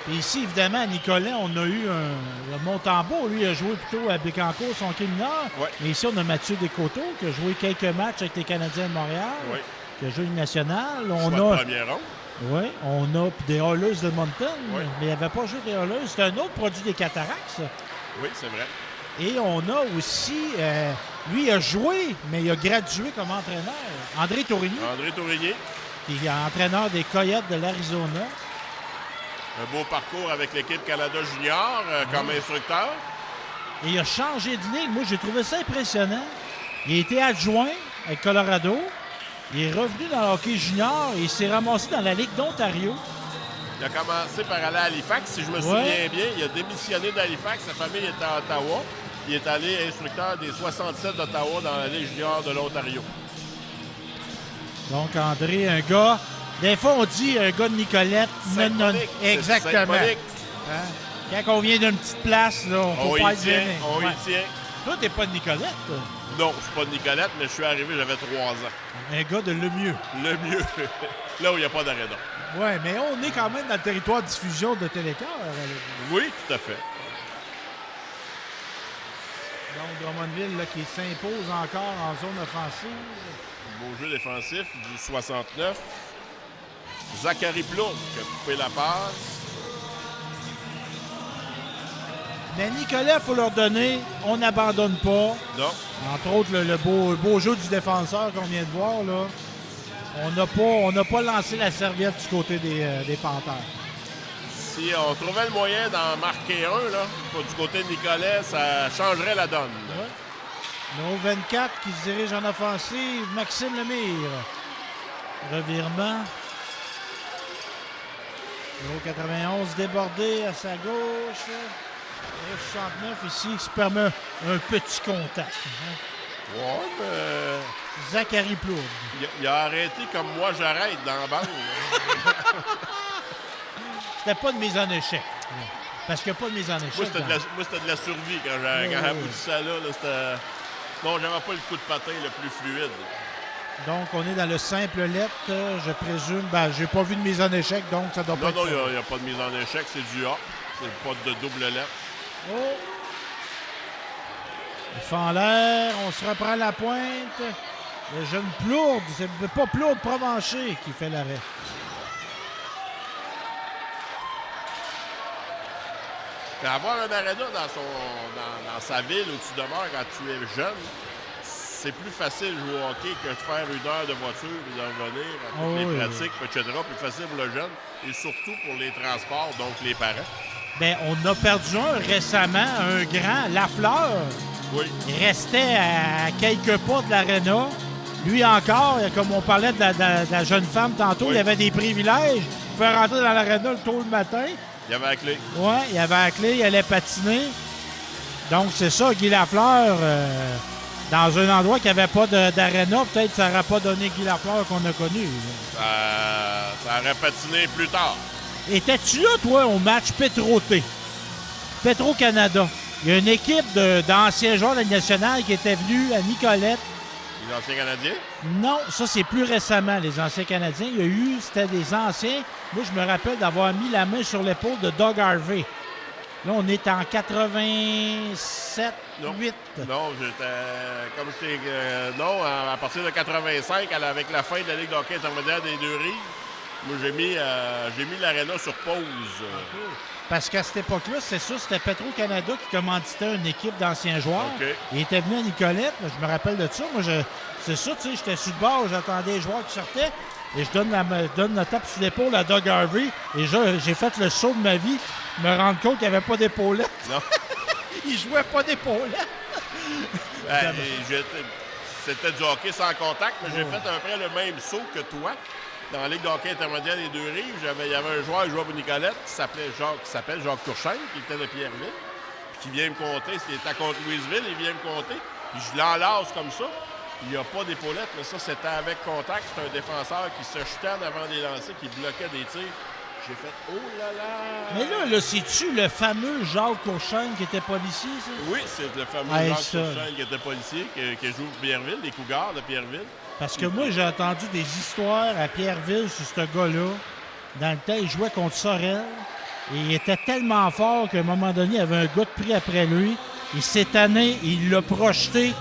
S1: Puis ici, évidemment, à Nicolet, on a eu le Montembeau. Lui, il a joué plutôt à Bécancour, son quai mineur.
S4: Ouais.
S1: Mais ici, on a Mathieu Descoteaux, qui a joué quelques matchs avec les Canadiens de Montréal, qui a joué une nationale. On a
S4: première ronde.
S1: Oui, on a des Oilers de Moncton, mais il n'avait pas joué des Oilers. C'est un autre produit des Cataractes, ça.
S4: Oui, c'est vrai.
S1: Et on a aussi, lui, il a joué, mais il a gradué comme entraîneur. André Tourigny.
S4: André Tourigny.
S1: qui est entraîneur des Coyotes de l'Arizona.
S4: Un beau parcours avec l'équipe Canada Junior comme instructeur.
S1: Et il a changé de ligue. Moi, j'ai trouvé ça impressionnant. Il a été adjoint avec Colorado. Il est revenu dans le hockey junior et il s'est ramassé dans la Ligue d'Ontario.
S4: Il a commencé par aller à Halifax, si je me souviens bien. Il a démissionné d'Halifax. Sa famille était à Ottawa. Il est allé instructeur des 67 d'Ottawa dans la Ligue junior de l'Ontario.
S1: Donc, André, un gars... Des fois, on dit un gars de Nicolette. Exactement. Hein? Quand on vient d'une petite place, là, on peut pas être gêné.
S4: On y tient.
S1: Toi, t'es pas de Nicolette, toi?
S4: Non, je suis pas de Nicolette, mais je suis arrivé, j'avais 3 ans.
S1: Un gars de Lemieux.
S4: Lemieux. Là où il n'y a pas d'aréna.
S1: Oui, mais on est quand même dans le territoire de diffusion de Télécœur.
S4: Oui, tout à fait.
S1: Donc, Drummondville là, qui s'impose encore en zone offensive.
S4: Beau jeu défensif du 69. Zachary Plourde qui a coupé la passe.
S1: Mais Nicolas, il faut leur donner, on n'abandonne pas.
S4: Non.
S1: Entre autres, le beau jeu du défenseur qu'on vient de voir, là. On n'a pas lancé la serviette du côté des Panthères.
S4: Si on trouvait le moyen d'en marquer un, là, du côté de Nicolas, ça changerait la donne.
S1: Ouais. Numéro 24 qui se dirige en offensive, Maxime Lemire. Revirement. Numéro 91 débordé à sa gauche. Numéro 69 ici qui se permet un petit contact. Hein.
S4: Ouais, mais...
S1: Zachary Plourde.
S4: Il a arrêté comme moi j'arrête dans la bande.
S1: C'était pas de mise en échec. Parce qu'il n'y a pas de mise en échec.
S4: Moi, c'était de la survie quand j'aboutissais là. C'était... Non, j'avais pas le coup de patin le plus fluide.
S1: Donc, on est dans le simple lettre, je présume. Ben, j'ai pas vu de mise en échec, donc ça doit pas être...
S4: Non, il n'y a pas de mise en échec, c'est du A. C'est pas de double lettre.
S1: Oh! Il fait en l'air, on se reprend la pointe. Le jeune Plourde, c'est pas Plourde Provencher qui fait l'arrêt.
S4: Mais avoir un aréna dans sa ville où tu demeures quand tu es jeune, c'est plus facile de jouer au hockey que de faire 1 heure de voiture et d'en revenir à toutes les pratiques, etc. Plus facile pour le jeune et surtout pour les transports, donc les parents.
S1: Bien, on a perdu un récemment, un grand, Lafleur.
S4: Oui.
S1: Il restait à quelques pas de l'aréna. Lui encore, comme on parlait de la jeune femme tantôt, il avait des privilèges. Il pouvait rentrer dans l'aréna tôt le matin.
S4: Il avait la clé.
S1: Oui, il avait la clé, il allait patiner. Donc, c'est ça, Guy Lafleur, dans un endroit qui n'avait pas d'aréna, peut-être que ça n'aurait pas donné Guy Lafleur qu'on a connu.
S4: Ça aurait patiné plus tard.
S1: Étais-tu là, toi, au match Petro-T? Petro-Canada. Il y a une équipe d'anciens joueurs de la nationale qui était venue à Nicolette.
S4: Les anciens Canadiens?
S1: Non, ça, c'est plus récemment, les anciens Canadiens. Il y a eu, c'était des anciens. Moi, je me rappelle d'avoir mis la main sur l'épaule de Doug Harvey. Là, on est en 87,
S4: non.
S1: 8.
S4: Non, j'étais... Comme je t'ai... non, à partir de 85, avec la fin de la Ligue de hockey intermédiaire des Deux-Rives, moi, j'ai mis l'aréna sur pause.
S1: Parce qu'à cette époque-là, c'est ça, c'était Petro-Canada qui commanditait une équipe d'anciens joueurs.
S4: Okay.
S1: Il était venu à Nicolette, je me rappelle de ça. Moi, c'est ça, tu sais, j'étais sur le bord, j'attendais les joueurs qui sortaient. Et je donne la tape sur l'épaule à Doug Harvey. Et j'ai fait le saut de ma vie, me rendre compte qu'il n'y avait pas d'épaulette.
S4: Non.
S1: Il jouait pas d'épaulette.
S4: C'était du hockey sans contact, mais j'ai fait à peu près le même saut que toi. Dans la Ligue de hockey intermédiaire des Deux-Rives, il y avait un joueur qui jouait pour Nicolette qui s'appelle Jacques Tourchaine, qui était de Pierreville, puis qui vient me compter. S'il était contre Louisville, il vient me compter. Puis je l'enlace comme ça. Il n'y a pas d'épaulette, mais ça, c'était avec contact. C'est un défenseur qui se jetait en avant des lancers, qui bloquait des tirs. J'ai fait « Oh là là! »
S1: Mais là, c'est-tu le fameux Jacques Tourchaine qui était policier, ça?
S4: Oui, c'est le fameux Jacques Tourchaine qui était policier, qui joue pour Pierreville, les Cougars de Pierreville.
S1: Parce que moi, j'ai entendu des histoires à Pierreville sur ce gars-là. Dans le temps, il jouait contre Sorel. Et il était tellement fort qu'à un moment donné, il y avait un gars de pris après lui. Et cette année, il l'a projeté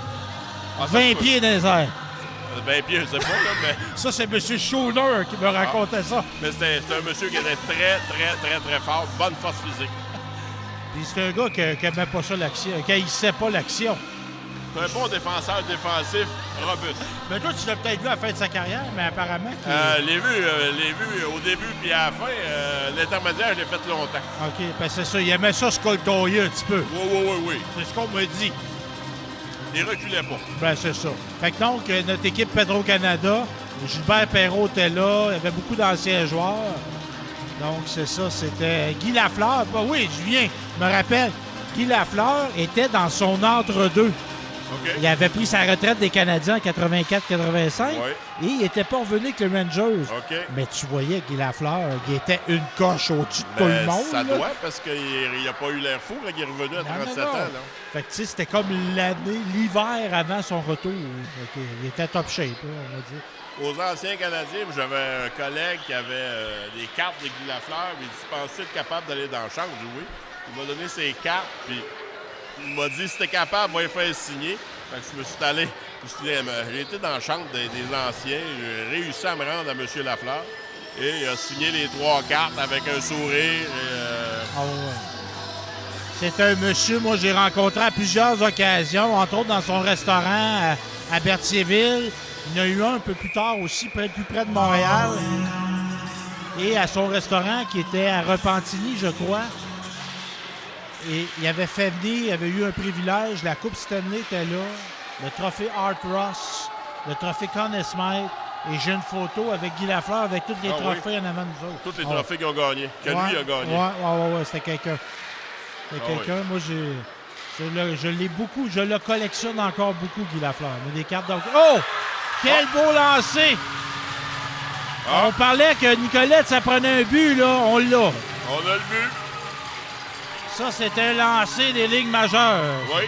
S1: 20 pieds dans les airs.
S4: 20 pieds, je sais pas, là, mais...
S1: Ça, c'est M. Schooner qui me racontait ça.
S4: Mais c'était un monsieur qui était très, très, très, très fort. Bonne force physique.
S1: Puis c'est un gars qui n'aimait pas ça, l'action. Qui haïssait pas l'action.
S4: C'est un bon défenseur défensif robuste.
S1: Mais toi, tu l'as peut-être vu à la fin de sa carrière, mais apparemment...
S4: L'ai vu au début puis à la fin. L'intermédiaire, je l'ai fait longtemps.
S1: OK, parce que c'est ça. Il aimait ça se coltoyer un petit peu.
S4: Oui.
S1: C'est ce qu'on m'a dit.
S4: Il reculait pas.
S1: Ben, c'est ça. Fait que donc, notre équipe Petro-Canada, Gilbert Perrault était là. Il y avait beaucoup d'anciens joueurs. Donc, c'est ça. C'était Guy Lafleur. Ah, oui, Julien, je me rappelle. Guy Lafleur était dans son entre-deux.
S4: OK.
S1: Il avait pris sa retraite des Canadiens en 84-85
S4: Ouais.
S1: et il n'était pas revenu avec les Rangers.
S4: OK.
S1: Mais tu voyais Guy Lafleur, il était une coche au-dessus de tout le monde.
S4: Ça
S1: là.
S4: doit, parce qu'il n'a pas eu l'air fou quand il est revenu à 37 ans. Là.
S1: Fait que tu sais, c'était comme l'hiver avant son retour. Fait que il était top shape, là, on va dire.
S4: Aux anciens Canadiens, j'avais un collègue qui avait des cartes de Guy Lafleur. Il dit, pensais être capable d'aller dans la chambre? J'ai dit oui. Il m'a donné ses cartes, puis il m'a dit, si t'es capable, va les faire signer. Fait que je me suis allé. J'ai été dans la chambre des anciens. J'ai réussi à me rendre à M. Lafleur. Et il a signé les 3 cartes avec un sourire.
S1: Ah ouais. C'est un monsieur, moi, j'ai rencontré à plusieurs occasions, entre autres dans son restaurant à Berthierville. Il y en a eu un peu plus tard aussi, plus près de Montréal. Et à son restaurant qui était à Repentigny, je crois. Et il avait fait venir, il avait eu un privilège. La Coupe Stanley était là. Le trophée Art Ross, le trophée Conn Smythe. Et j'ai une photo avec Guy Lafleur avec tous les trophées en avant de nous autres.
S4: Tous les trophées qu'ils ont gagnés, que lui a gagné.
S1: Ouais, c'était quelqu'un. C'était quelqu'un. Moi, je l'ai beaucoup, je le collectionne encore beaucoup, Guy Lafleur. Mais des cartes d'hockey. Oh! Quel beau lancer! On parlait que Nicolette, ça prenait un but, là. On l'a.
S4: On a le but.
S1: Ça, c'était un lancer des ligues majeures.
S4: Oui.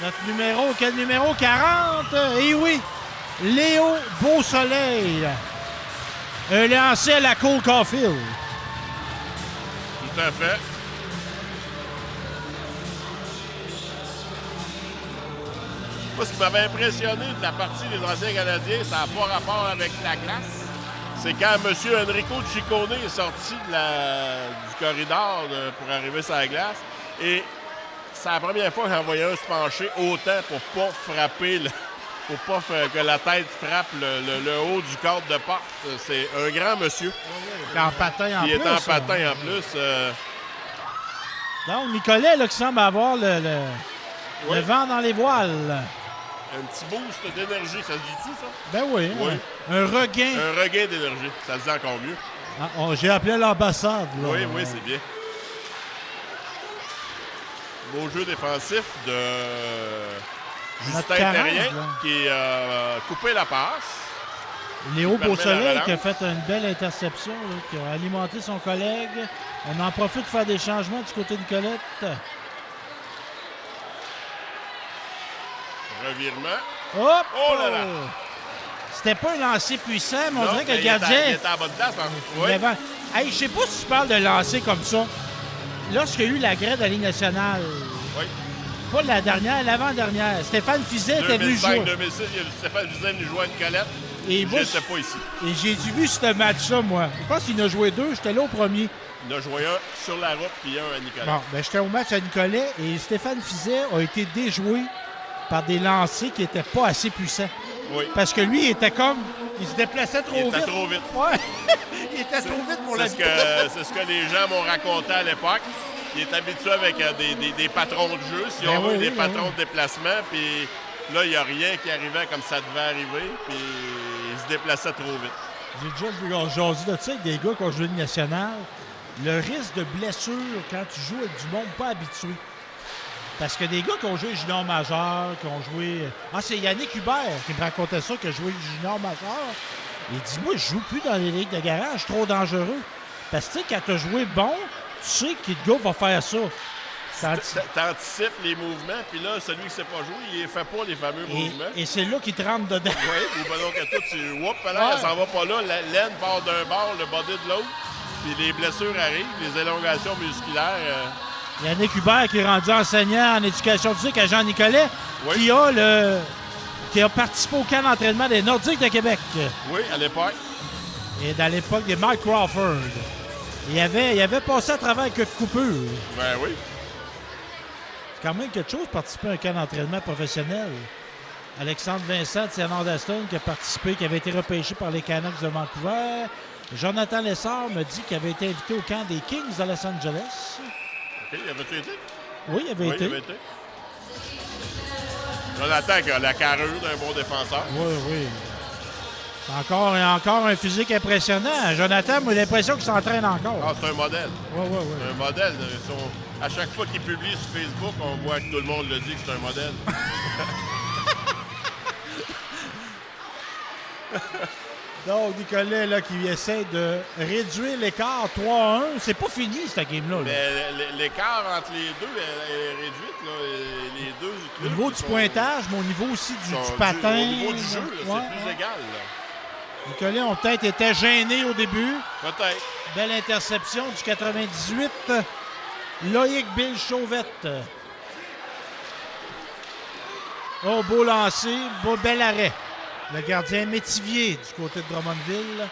S1: Notre numéro, quel numéro? 40? Eh oui! Léo Beausoleil. Un lancer à la Cole Caulfield.
S4: Tout à fait. Moi, ce qui m'avait impressionné de la partie des anciens Canadiens, ça n'a pas rapport avec la glace. C'est quand M. Enrico Ciccone est sorti du corridor pour arriver sur la glace. Et c'est la première fois qu'il envoyait un se pencher autant pour pas frapper, pour pas que la tête frappe le haut du cadre de porte. C'est un grand monsieur.
S1: En patin en plus.
S4: Il est en patin en plus.
S1: Donc, Nicolet, là, qui semble avoir le vent dans les voiles.
S4: Un petit boost d'énergie, ça se dit-tu, ça?
S1: Ben oui.
S4: Oui.
S1: Un regain.
S4: Un regain d'énergie, ça se dit encore mieux.
S1: Ah, j'ai appelé l'ambassade. Là.
S4: Oui, c'est bien. Beau jeu défensif de Justin Terrien qui a coupé la passe.
S1: Léo Beausoleil qui a fait une belle interception, là, qui a alimenté son collègue. On en profite de faire des changements du côté de Nicolette.
S4: Revirement.
S1: Hop!
S4: Oh là là!
S1: C'était pas un lancer puissant, mais on
S4: Non,
S1: dirait que le
S4: il
S1: gardien...
S4: était à bonne place.
S1: Il avait... Hey, je sais pas si tu parles de lancer comme ça. Lorsqu'il y a eu la grève de la Ligue nationale,
S4: Oui.
S1: pas la dernière, l'avant-dernière, Stéphane Fiset était venu jouer.
S4: 2005-2006, il y a Stéphane Fiset venu jouer à Nicolette.
S1: Et moi,
S4: j'étais pas ici.
S1: Et j'ai vu ce match-là, moi. Je pense qu'il en a joué 2, j'étais là au premier.
S4: Il a joué un sur la route puis un à Nicolette.
S1: Bon, ben j'étais au match à Nicolet et Stéphane Fiset a été déjoué par des lancers qui n'étaient pas assez puissants.
S4: Oui.
S1: Parce que lui, il était comme... Il se déplaçait trop vite.
S4: Il était trop vite.
S1: Ouais. Il était trop vite pour la vitesse.
S4: C'est ce que les gens m'ont raconté à l'époque. Il est habitué avec des patrons de jeu, si on veut, des patrons de déplacement. Puis là, il n'y a rien qui arrivait comme ça devait arriver. Puis il se déplaçait trop vite.
S1: J'ai déjà vu jaser de ça avec des gars qui ont joué de nationale. Le risque de blessure quand tu joues avec du monde pas habitué. Parce que des gars qui ont joué junior majeur, qui ont joué... Ah, c'est Yannick Hubert qui me racontait ça, qui a joué junior majeur. Il dit, moi, je joue plus dans les ligues de garage, trop dangereux. Parce que, tu sais, quand tu as joué bon, tu sais que le gars va faire ça.
S4: T'anticipes les mouvements, puis là, celui qui ne sait pas jouer, il ne fait pas les fameux mouvements.
S1: Et c'est là qu'il te rentre dedans.
S4: Oui, ou ben donc à toi, elle s'en va pas là, l'aine part d'un bord, le body de l'autre, puis les blessures arrivent, les élongations musculaires.
S1: Yannick Hubert qui est rendu enseignant en éducation physique à Jean-Nicolet, qui a participé au camp d'entraînement des Nordiques de Québec.
S4: Oui, à l'époque.
S1: Et dans l'époque des Mike Crawford. Il avait passé à travers quelques coupures.
S4: Ben oui.
S1: quand même quelque chose de participer à un camp d'entraînement professionnel. Alexandre Vincent de Saint-Andaston qui a participé, qui avait été repêché par les Canucks de Vancouver. Jonathan Lessard me dit qu'il avait été invité au camp des Kings de Los Angeles.
S4: OK, il avait-tu été?
S1: Oui, il avait été.
S4: Il avait été. Jonathan qui a la carrure d'un bon défenseur.
S1: Oui, oui. C'est encore un physique impressionnant. Jonathan, moi, j'ai l'impression qu'il s'entraîne encore.
S4: Ah, c'est un modèle.
S1: Oui, oui, oui.
S4: C'est un modèle. À chaque fois qu'il publie sur Facebook, on voit que tout le monde le dit que c'est un modèle.
S1: Donc, Nicolas, là, qui essaie de réduire l'écart 3-1. C'est pas fini, cette game-là. Là.
S4: Mais l'écart entre les deux est réduite. Là. Les deux
S1: Au niveau du pointage, mais au niveau aussi du patin.
S4: Au niveau du jeu,
S1: ouais.
S4: c'est plus égal. Là.
S1: Nicolas ont peut-être été gênés au début.
S4: Peut-être.
S1: Belle interception du 98. Loïc Bill Chauvette. Oh, beau lancer, bel arrêt. Le gardien Métivier du côté de Drummondville.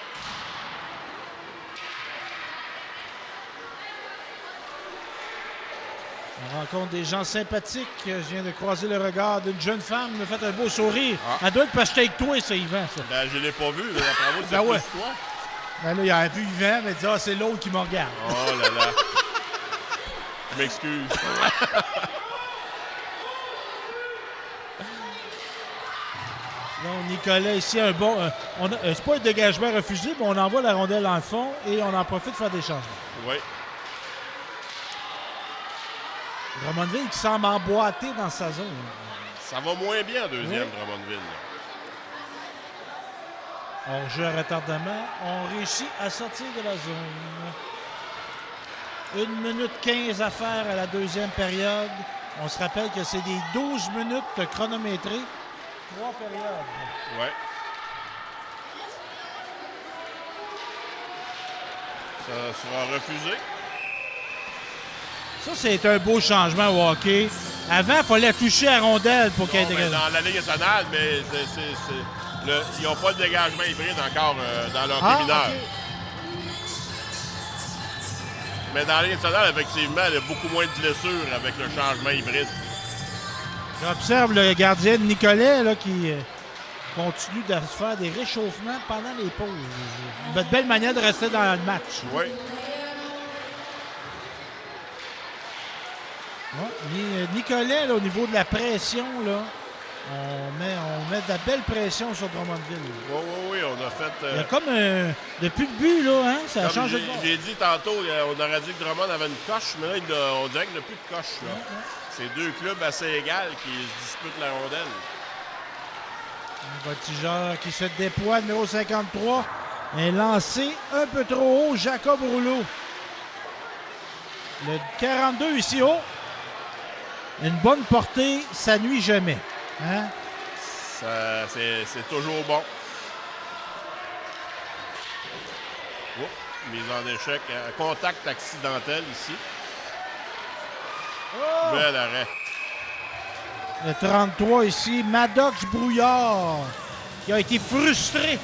S1: On rencontre des gens sympathiques. Je viens de croiser le regard d'une jeune femme qui m'a fait un beau sourire.
S4: Ah.
S1: Elle doit être parce que j'étais avec toi, ça, Yvan. Ça.
S4: Ben, je ne l'ai pas vu. D'après moi, c'est
S1: Ben ouais.
S4: plus toi.
S1: Ben là, il a vu Yvan, mais il dit « Ah, c'est l'autre qui me regarde. »
S4: Oh là là. Je m'excuse.
S1: Donc, Nicolas, ici, un bon... c'est pas un dégagement refusé, mais on envoie la rondelle dans le fond et on en profite pour faire des changements.
S4: Oui.
S1: Drummondville qui semble emboîté dans sa zone.
S4: Ça va moins bien en deuxième,
S1: Oui.
S4: Drummondville.
S1: On joue à retardement. On réussit à sortir de la zone. 1 minute 15 à faire à la deuxième période. On se rappelle que c'est des 12 minutes chronométrées. 3 périodes.
S4: Oui. Ça sera refusé.
S1: Ça, c'est un beau changement au hockey. Avant, il fallait toucher à rondelle pour qu'il y ait
S4: Non,
S1: des...
S4: mais dans la Ligue nationale, mais ils n'ont pas de dégagement hybride encore dans leur mineur.
S1: OK.
S4: Mais dans la Ligue nationale, effectivement, il y a beaucoup moins de blessures avec le changement hybride.
S1: J'observe le gardien de Nicolet là, qui continue de se faire des réchauffements pendant les pauses. Une belle manière de rester dans le match.
S4: Oui.
S1: Ouais. Nicolet, là, au niveau de la pression, là, on met de la belle pression sur Drummondville.
S4: Oui, on a fait...
S1: Il y a comme depuis le but, là, hein, ça a
S4: Comme
S1: changé de bord.
S4: j'ai dit tantôt, on aurait dit que Drummond avait une coche, mais là, on dirait qu'il n'y a plus de coche. Là. C'est deux clubs assez égales qui se disputent la rondelle.
S1: Un voltigeur qui se déploie, numéro 53. Un lancé un peu trop haut, Jacob Rouleau. Le 42 ici haut. Une bonne portée, ça nuit jamais. Hein?
S4: C'est toujours bon. Oh, mise en échec. Contact accidentel ici.
S1: Oh!
S4: Bel arrêt.
S1: Le 33 ici, Maddox Brouillard, qui a été frustré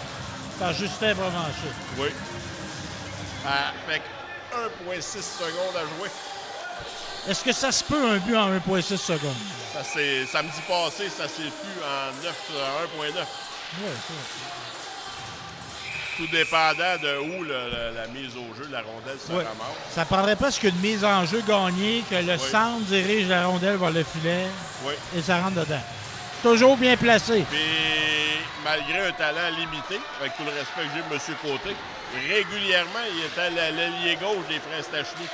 S1: par Justin Provencher.
S4: Oui. Avec 1,6 secondes à jouer.
S1: Est-ce que ça se peut un but en 1,6 secondes?
S4: Ça, c'est samedi passé, ça s'est pu en 1,9.
S1: Oui,
S4: Tout dépendant de où la mise au jeu de la rondelle se
S1: ouais.
S4: ramasse.
S1: Ça prendrait presque une mise en jeu gagnée, que le centre dirige la rondelle vers le filet
S4: Oui.
S1: et ça rentre dedans. Toujours bien placé.
S4: Puis, malgré un talent limité, avec tout le respect que j'ai de M. Côté, régulièrement, il était l'ailier gauche des Frères Stachny.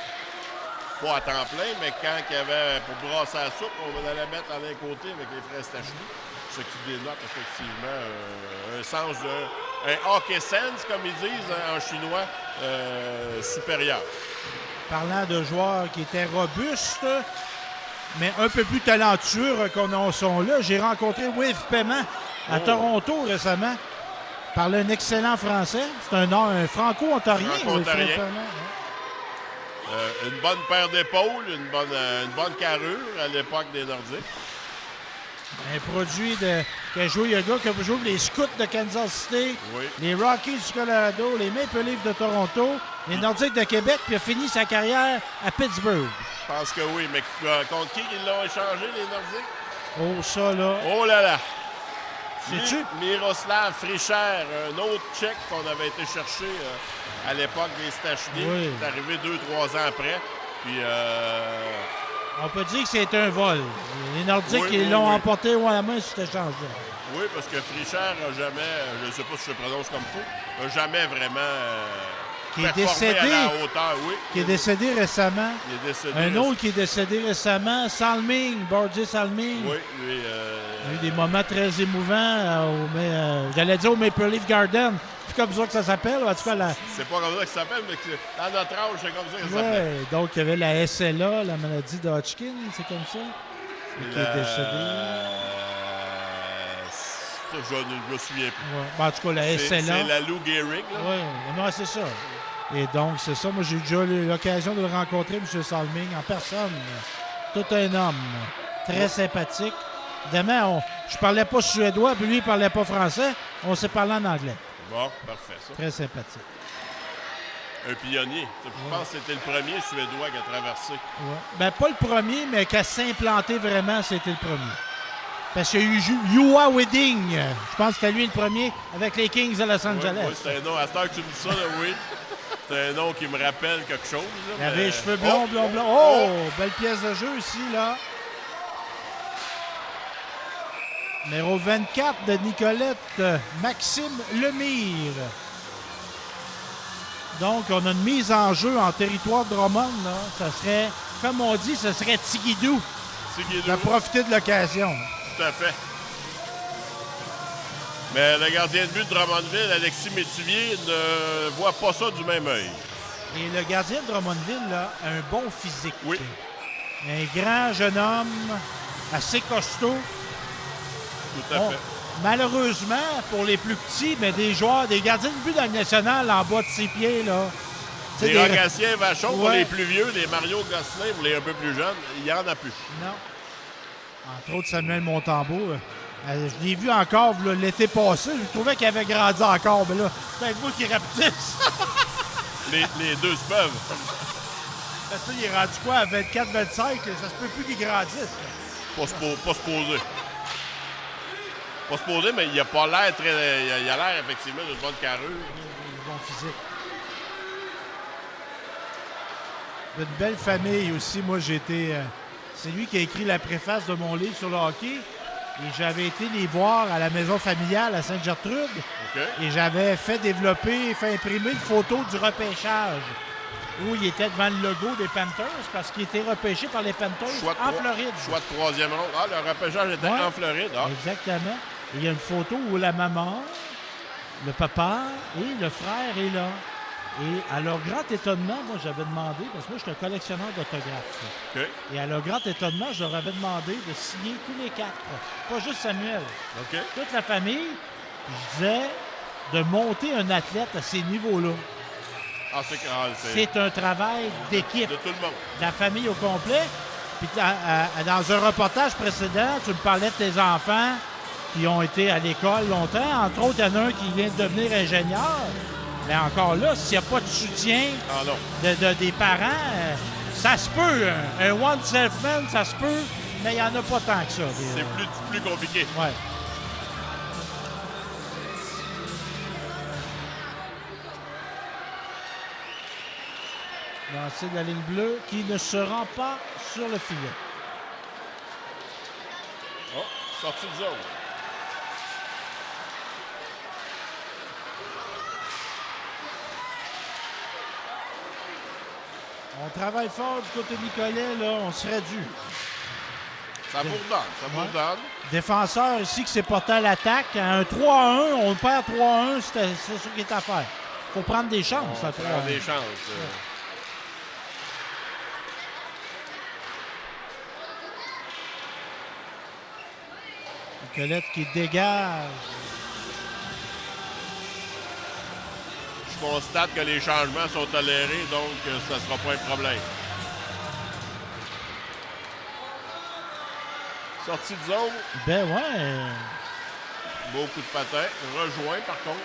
S4: Pas à temps plein, mais quand il y avait pour brasser la soupe, on allait mettre à l'un côté avec les Frères Stachny. Ce qui dénote effectivement un sens un hockey sense, comme ils disent en chinois, supérieur.
S1: Parlant de joueurs qui étaient robustes, mais un peu plus talentueux qu'on en sont là, j'ai rencontré Wave Paiement à Toronto récemment. Parle un excellent français. C'est un franco-ontarien.
S4: Franco-ontarien.
S1: Wave Paiement,
S4: Une bonne paire d'épaules, une bonne carrure à l'époque des Nordiques.
S1: Un produit qui a joué, il y a un gars qui a joué pour les Scouts de Kansas City,
S4: Oui.
S1: les Rockies du Colorado, les Maple Leafs de Toronto, les Nordiques de Québec, puis il a fini sa carrière à Pittsburgh.
S4: Je pense que oui, mais contre qui ils l'ont échangé, les Nordiques?
S1: Oh, ça, là.
S4: Oh là là!
S1: Sais-tu?
S4: Miroslav Fricher, un autre Tchèque qu'on avait été chercher à l'époque des Stachny.
S1: Oui.
S4: Il est arrivé 2-3 ans après. Puis,
S1: On peut dire que c'est un vol. Les Nordiques,
S4: Oui,
S1: ils
S4: oui,
S1: l'ont
S4: oui.
S1: emporté haut à la main sur cet échange-là.
S4: oui, parce que Fricher n'a jamais, je ne sais pas si je le prononce comme il faut, n'a jamais vraiment
S1: Qui est
S4: performé
S1: décédé.
S4: à la hauteur. Oui,
S1: Qui est décédé récemment.
S4: il est décédé.
S1: Un autre qui est décédé récemment, Salming, Borges Salming.
S4: Oui, lui.
S1: Il y a eu des moments très émouvants j'allais dire au Maple Leaf Garden. C'est comme ça que ça s'appelle. En tout cas,
S4: C'est pas comme ça que ça s'appelle, mais dans notre âge, c'est comme ça que ça s'appelle.
S1: ouais, donc il y avait la SLA, la maladie de Hodgkin, c'est comme ça. Et qui est décédé.
S4: Ça, je ne me souviens plus.
S1: Ouais. Ben, en tout cas, la SLA.
S4: C'est la Lou Gehrig, là.
S1: Oui, non, c'est ça. Et donc, c'est ça. Moi, j'ai déjà eu l'occasion de le rencontrer, M. Salming, en personne. Tout un homme. Très sympathique. Évidemment, je parlais pas suédois, puis lui, il parlait pas français. On s'est parlé en anglais.
S4: Bon, parfait, ça.
S1: Très sympathique.
S4: Un pionnier. Je pense que c'était le premier Suédois qui a traversé.
S1: Ouais. Ben, pas le premier, mais qu'à s'implanter vraiment, c'était le premier. Parce qu'il y a eu Juha Wedding. Je pense que c'était lui le premier avec les Kings de Los Angeles.
S4: Oui, c'est un nom. À cette heure que tu me dis ça, là, oui. C'est un nom qui me rappelle quelque chose. Là,
S1: Il avait
S4: mais-
S1: les cheveux blonds, blonds, blonds. Oh! Belle pièce de jeu ici, là. Numéro 24 de Nicolette, Maxime Lemire. Donc, on a une mise en jeu en territoire de Drummond. Là. Ça serait, comme on dit, ce serait Tigidou
S4: Tigidou,
S1: de profiter de l'occasion.
S4: tout à fait. Mais le gardien de but de Drummondville, Alexis Métivier, ne voit pas ça du même œil.
S1: Et le gardien de Drummondville là, a un bon physique.
S4: Oui.
S1: Un grand jeune homme, assez costaud.
S4: Tout à
S1: Bon,
S4: fait.
S1: malheureusement, pour les plus petits, mais des joueurs, des gardiens de but dans le national en bas de 6 pieds, là. Tu sais,
S4: Les Rogaciens Vachon, pour
S1: Ouais.
S4: les plus vieux, les Mario Gosselin, pour les un peu plus jeunes, il n'y en a plus.
S1: Non. Entre autres, Samuel Montembeau. Je l'ai vu encore là, l'été passé. Je trouvais qu'il avait grandi encore. Mais là, c'est peut-être moi qui rapetisse.
S4: Les deux se peuvent.
S1: Parce que là, il est rendu quoi à 24-25? Ça se peut plus qu'il grandisse.
S4: Pas se poser. Pas se poser, mais il a pas l'air très. Il a l'air effectivement d'une bonne carrure.
S1: Bon physique. D'une belle famille aussi. Moi, j'ai été. C'est lui qui a écrit la préface de mon livre sur le hockey. Et j'avais été les voir à la maison familiale à Sainte-Gertrude.
S4: OK?
S1: Et j'avais fait imprimer une photo du repêchage où il était devant le logo des Panthers parce qu'il était repêché par les Panthers en Floride.
S4: Choix de troisième ronde. Ah, le repêchage était
S1: Ouais.
S4: en Floride. Ah.
S1: Exactement. Et il y a une photo où la maman, le papa et le frère est là. Et à leur grand étonnement, moi, j'avais demandé, parce que moi, je suis un collectionneur d'autographes.
S4: OK.
S1: Et à leur grand étonnement, je leur avais demandé de signer tous les 4. Pas juste Samuel.
S4: OK.
S1: Toute la famille. Je disais de monter un athlète à ces niveaux-là.
S4: Ah, c'est
S1: C'est un travail d'équipe,
S4: de tout le monde.
S1: de la famille au complet. Puis dans un reportage précédent, tu me parlais de tes enfants qui ont été à l'école longtemps. Entre autres, il y en a un qui vient de devenir ingénieur. Mais encore là, s'il n'y a pas de soutien
S4: Ah non.
S1: des parents, ça se peut. Un one self-man, ça se peut, mais il n'y en a pas tant que ça.
S4: C'est plus compliqué.
S1: Ouais. Lancer de la ligne bleue qui ne se rend pas sur le filet.
S4: Oh, sortie de zone.
S1: On travaille fort du côté de Nicolet, là, on serait dû.
S4: Ça bourdonne.
S1: Défenseur ici qui s'est porté à l'attaque. À un 3-1, on perd 3-1, c'est ce qui est à faire. Il faut prendre des chances.
S4: On
S1: à
S4: prend
S1: 3-1.
S4: des chances.
S1: Nicolette qui dégage.
S4: Je constate que les changements sont tolérés, donc ça ne sera pas un problème. Sortie de zone,
S1: Ben ouais.
S4: beaucoup de patins. Rejoint par contre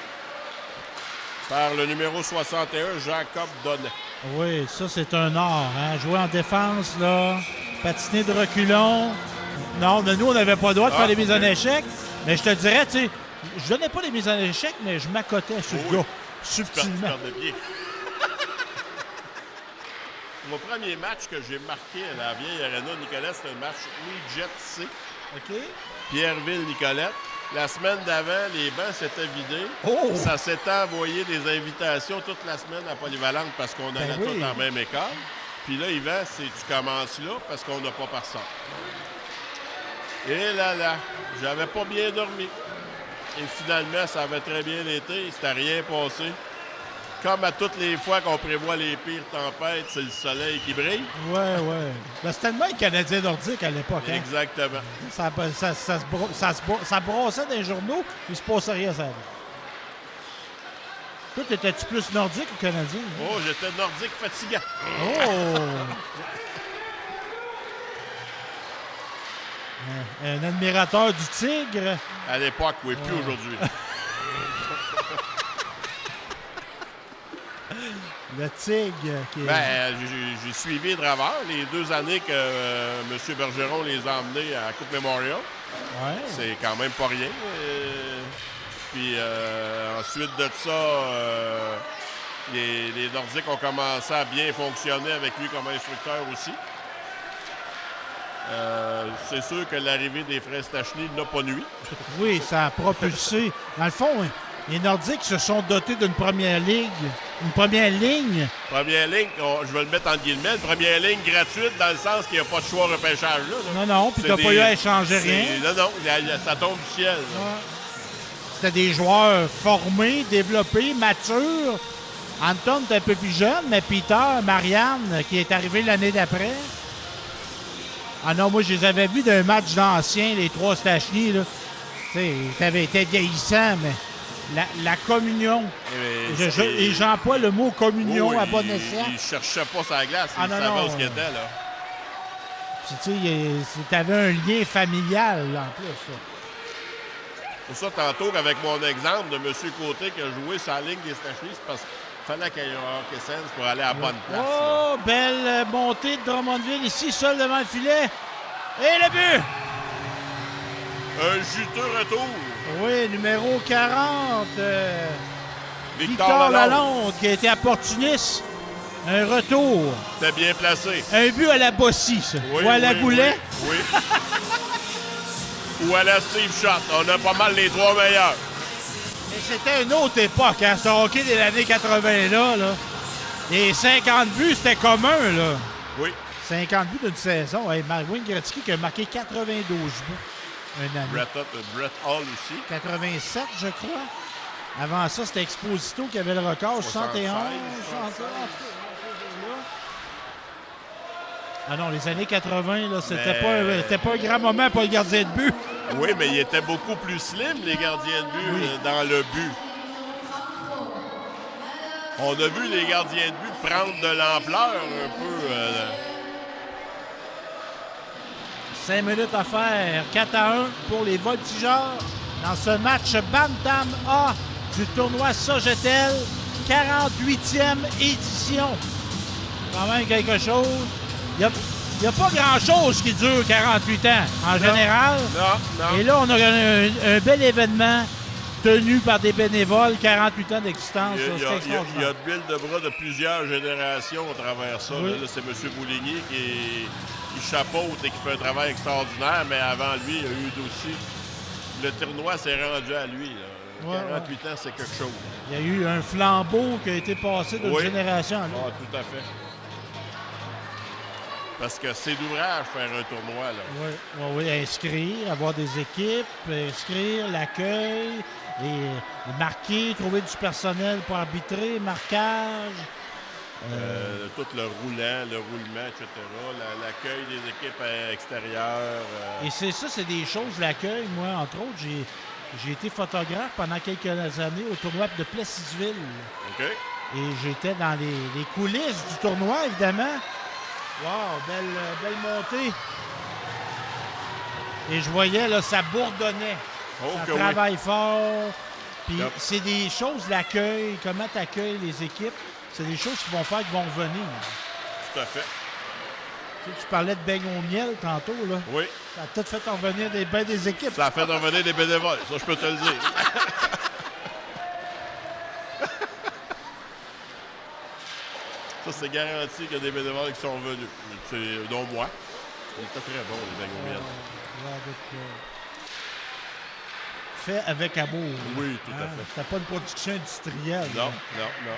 S4: par le numéro 61, Jacob Donnet.
S1: Oui, ça, c'est un art. Hein? Jouer en défense, là, patiner de reculons. Non, mais nous, on n'avait pas le droit de faire des mises en échec. Mais je te dirais, tu sais, je donnais pas les mises en échec, mais je m'accotais sur le gars, subtilement.
S4: Tu perds de pied. Mon premier match que j'ai marqué à la vieille Arena Nicolette, c'était un match Jet C.
S1: OK.
S4: Pierreville-Nicolette. La semaine d'avant, les bancs s'étaient vidés.
S1: Oh!
S4: Ça s'était envoyé des invitations toute la semaine à Polyvalente parce qu'on allait
S1: oui.
S4: tous en même école. Puis là, Yvan, c'est tu commences là parce qu'on n'a pas personne. Et là, j'avais pas bien dormi. Et finalement, ça avait très bien été. Il s'était rien passé. Comme à toutes les fois qu'on prévoit les pires tempêtes, c'est le soleil qui brille.
S1: Ouais. Ben, c'était le même Canadien nordique à l'époque. Hein?
S4: Exactement.
S1: Ça brossait dans les journaux, il se passait rien, ça. Toi, étais-tu plus nordique ou canadien? Hein?
S4: Oh, j'étais nordique fatigant.
S1: Oh! Un admirateur du tigre.
S4: À l'époque, oui, plus aujourd'hui.
S1: Le tigre qui est...
S4: Ben, j'ai suivi de travers les 2 années que M. Bergeron les a emmenés à la Coupe Memorial.
S1: Ouais.
S4: C'est quand même pas rien. Puis ensuite de ça, les Nordiques ont commencé à bien fonctionner avec lui comme instructeur aussi. C'est sûr que l'arrivée des frères Stachny n'a pas nuit.
S1: Oui, ça a propulsé. Dans le fond, les Nordiques se sont dotés d'une première ligne. Une première ligne.
S4: Première ligne, je vais le mettre en guillemets, une première ligne gratuite dans le sens qu'il n'y a pas de choix repêchage là.
S1: Non, puis tu n'as pas eu à échanger rien.
S4: Non, ça tombe du ciel.
S1: Ouais. C'était des joueurs formés, développés, matures. Anton était un peu plus jeune, mais Peter, Marianne, qui est arrivé l'année d'après. Ah non, moi, je les avais vus d'un match d'anciens, les 3 Stachny, là. Tu sais, ils étaient vieillissants, mais la communion. Et j'emploie le mot communion à bon escient.
S4: Il ne cherchait pas sa glace, il savait où ce qu'il était, là.
S1: Puis, tu sais, t'avais un lien familial, là, en plus, ça.
S4: Pour ça, tantôt, avec mon exemple de M. Côté qui a joué sa ligne des Stachny, c'est parce qu'il fallait qu'il y ait un hockey sense pour aller à la bonne place.
S1: Oh, là. Belle montée de Drummondville ici, seul devant le filet. Et le but!
S4: Un juteux retour.
S1: Oui, numéro 40.
S4: Victor
S1: Lalonde, qui a été opportuniste. Un retour.
S4: C'était bien placé.
S1: Un but à la Bossy, ça.
S4: Oui,
S1: ou à la Goulet.
S4: Oui. Ou à la Steve Shot. On a pas mal les 3 meilleurs.
S1: Mais c'était une autre époque, hein, ce hockey des années 80 là. Les 50 buts, c'était commun, là.
S4: Oui.
S1: 50 buts d'une saison. Hey, Wayne Gretzky qui a marqué 92 buts un année.
S4: Brett Hall aussi.
S1: 87, je crois. Avant ça, c'était Exposito qui avait le record, 71. 71. Ah non, les années 80, là, c'était pas un grand moment pour le gardien de but.
S4: Oui, mais il était beaucoup plus slim, les gardiens de but, dans le but. On a vu les gardiens de but prendre de l'ampleur un peu.
S1: 5 minutes à faire. 4-1 pour les Voltigeurs dans ce match Bantam A du tournoi Sogetel. 48e édition. Quand même quelque chose. Il n'y a pas grand-chose qui dure 48 ans en général.
S4: Non.
S1: Et là, on a un bel événement tenu par des bénévoles, 48 ans d'existence.
S4: Il y a de l'huile de bras de plusieurs générations à travers ça.
S1: Oui.
S4: Là, c'est M. Bouligny qui chapeaute et qui fait un travail extraordinaire, mais avant lui, il y a eu aussi... Le tournoi s'est rendu à lui. Là. 48 ans, c'est quelque chose.
S1: Il y a eu un flambeau qui a été passé d'une génération à l'autre.
S4: Ah, tout à fait. Parce que c'est d'ouvrage faire un tournoi. Là.
S1: Oui, inscrire, avoir des équipes, inscrire, l'accueil, et marquer, trouver du personnel pour arbitrer, marquage.
S4: Tout le roulement, etc. L'accueil des équipes extérieures.
S1: Et c'est des choses, l'accueil. Moi, entre autres, j'ai été photographe pendant quelques années au tournoi de Plessisville.
S4: OK.
S1: Et j'étais dans les coulisses du tournoi, évidemment. Wow, belle montée. Et je voyais, là, ça bourdonnait. Ça travaille fort. Puis c'est des choses, l'accueil, comment tu accueilles les équipes. c'est des choses qui vont faire qui vont revenir.
S4: Tout à fait.
S1: Tu parlais de beignes au miel tantôt, là.
S4: Oui.
S1: Ça a peut-être fait revenir des équipes.
S4: Ça a fait revenir des bénévoles, ça, je peux te le dire. Ça, c'est garanti qu'il y a des bénévoles qui sont venus. C'est, dont moi. Il était très bon, les beignes au miel.
S1: Fait avec amour.
S4: Oui, tout à fait.
S1: C'était pas une production industrielle.
S4: Non,
S1: là.
S4: non.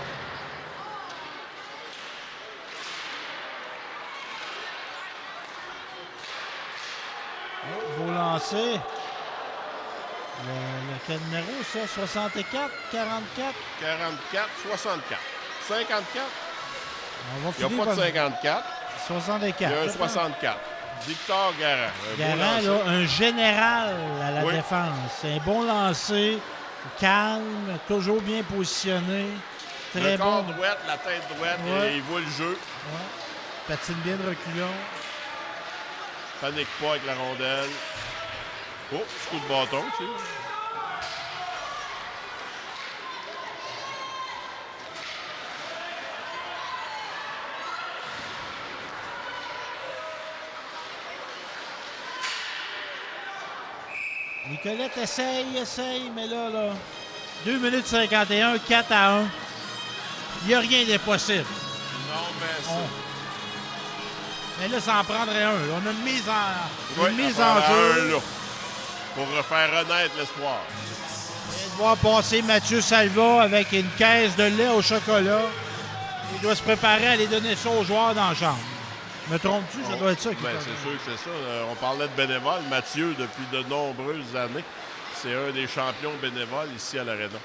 S1: Beau lancer. Quel numéro, ça? 64, 44?
S4: 44, 64. 54?
S1: On va
S4: Il n'y a
S1: finir
S4: pas de
S1: par-
S4: 54.
S1: 64.
S4: Il y a un 64. Victor Garand. Un beau
S1: Garant,
S4: lancer.
S1: là, un général à la
S4: Oui.
S1: défense. C'est un bon lancer, calme, toujours bien positionné. Très
S4: Le
S1: bon.
S4: corps droite, la tête droite,
S1: Ouais.
S4: et il voit le jeu.
S1: Ouais. Patine bien de reculons.
S4: Panique pas avec la rondelle. Oh, petit coup de bâton aussi.
S1: Nicolette essaye, mais là, 2 minutes 51, 4 à 1. Il n'y a rien d'impossible.
S4: Non, mais ça.
S1: Mais là, ça en prendrait un. On a une mise en,
S4: Oui,
S1: une mise
S4: à
S1: en
S4: faire
S1: jeu.
S4: un, là, pour refaire renaître l'espoir.
S1: On vient de voir passer Mathieu Salva avec une caisse de lait au chocolat. Il doit se préparer à aller donner ça aux joueurs dans la chambre. Me trompes-tu? Ça doit être ça qui
S4: Ben,
S1: passe.
S4: c'est sûr que c'est ça. On parlait de bénévoles. Mathieu, depuis de nombreuses années, c'est un des champions bénévoles ici à l'Arena.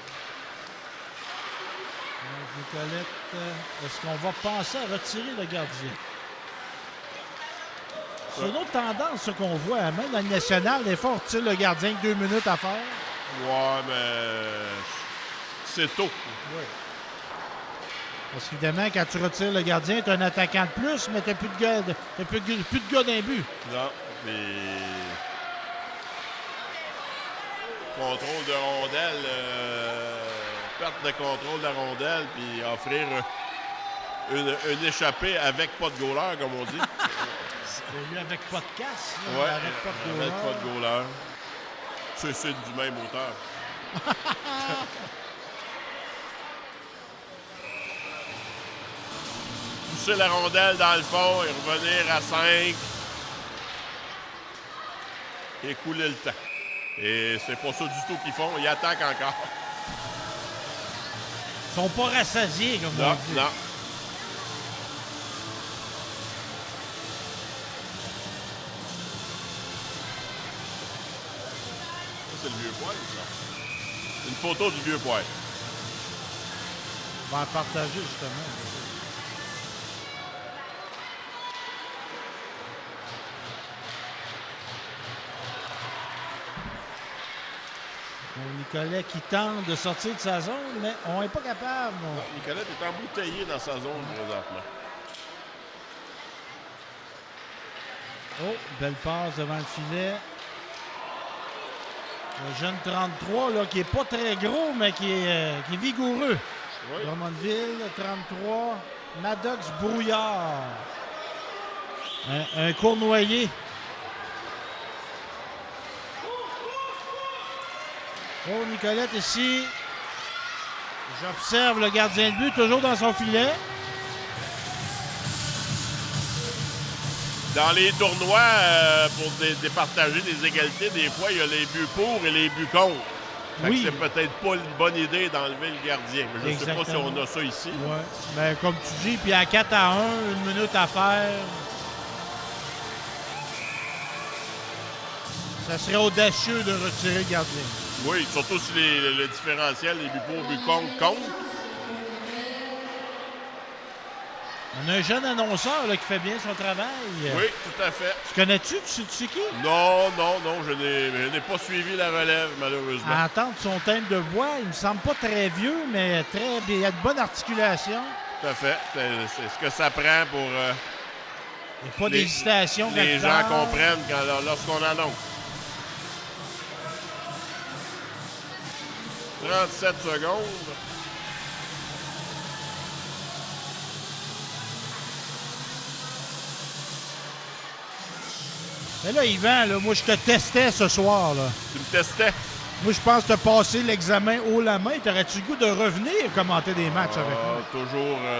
S1: Nicolette, est-ce qu'on va penser à retirer le gardien? C'est une autre tendance ça, qu'on voit. Même dans le national, des fois, on retire le gardien que 2 minutes à faire.
S4: Ouais, mais c'est tôt.
S1: Oui. Parce qu'évidemment, quand tu retires le gardien, tu as un attaquant de plus, mais tu n'as plus de gars, plus de gars d'un but.
S4: Non, mais contrôle de rondelle, perte de contrôle de la rondelle, puis offrir une échappée avec pas de goaler, comme on dit.
S1: Lui avec pas de casse. là,
S4: Ouais,
S1: avec pas de
S4: avec
S1: goaler.
S4: pas de goaler. C'est du même auteur. Pousser la rondelle dans le fond et revenir à 5. Et couler le temps. Et c'est pas ça du tout qu'ils font. Ils attaquent encore.
S1: Ils sont pas rassasiés, comme on
S4: Non,
S1: dit.
S4: non. Ça, c'est le vieux poil, ça. Une photo du vieux poil.
S1: On va en partager, justement. Bon, Nicolet qui tente de sortir de sa zone, mais on n'est pas capable.
S4: Non, Nicolas est embouteillé dans sa zone présentement.
S1: Oh, belle passe devant le filet. Le jeune 33, là, qui est pas très gros, mais qui est vigoureux.
S4: Oui.
S1: Drummondville, 33. Maddox Brouillard. Un Cournoyer. Oh, Nicolette ici. J'observe le gardien de but, toujours dans son filet.
S4: Dans les tournois, pour départager des égalités, des fois, il y a les buts pour et les buts contre. Fait
S1: Oui.
S4: que c'est peut-être pas une bonne idée d'enlever le gardien. Mais je ne sais pas si
S1: Exactement.
S4: on a ça ici.
S1: Ouais. Ben, comme tu dis, puis à 4 à 1, 1 minute à faire. Ça serait audacieux de retirer le gardien.
S4: Oui, surtout si le différentiel, les buts pour, buts contre, compte.
S1: On a un jeune annonceur là, qui fait bien son travail.
S4: Oui, tout à fait.
S1: Tu connais-tu? Tu sais qui?
S4: Non, je n'ai pas suivi la relève, malheureusement.
S1: À entendre son timbre de voix, il me semble pas très vieux, mais très bien. Il a de bonne articulation.
S4: Tout à fait. C'est ce que ça prend pour
S1: Il n'y a pas d'hésitation. quand
S4: les
S1: il
S4: gens
S1: parle.
S4: comprennent lorsqu'on annonce. 37 secondes.
S1: Mais là, Yvan, là, moi, je te testais ce soir. Là.
S4: Tu me testais.
S1: Moi, je pense que tu as passé l'examen haut la main. T'aurais-tu le goût de revenir commenter des matchs avec moi?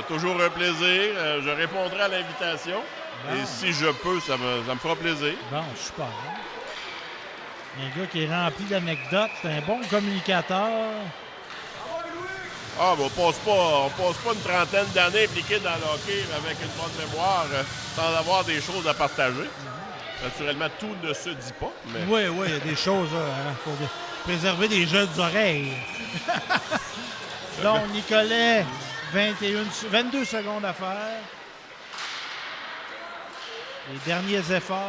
S4: Toujours un plaisir. Je répondrai à l'invitation.
S1: Bon.
S4: Et si je peux, ça me fera plaisir.
S1: Bon, super. Un gars qui est rempli d'anecdotes, un bon communicateur.
S4: Ah, mais on passe pas une trentaine d'années impliqués dans le hockey avec une bonne mémoire sans avoir des choses à partager. Naturellement, tout ne se dit pas, mais...
S1: Oui, il y a des choses. Il faut préserver des jeunes oreilles. Donc, Nicolet, 22 secondes à faire. Les derniers efforts.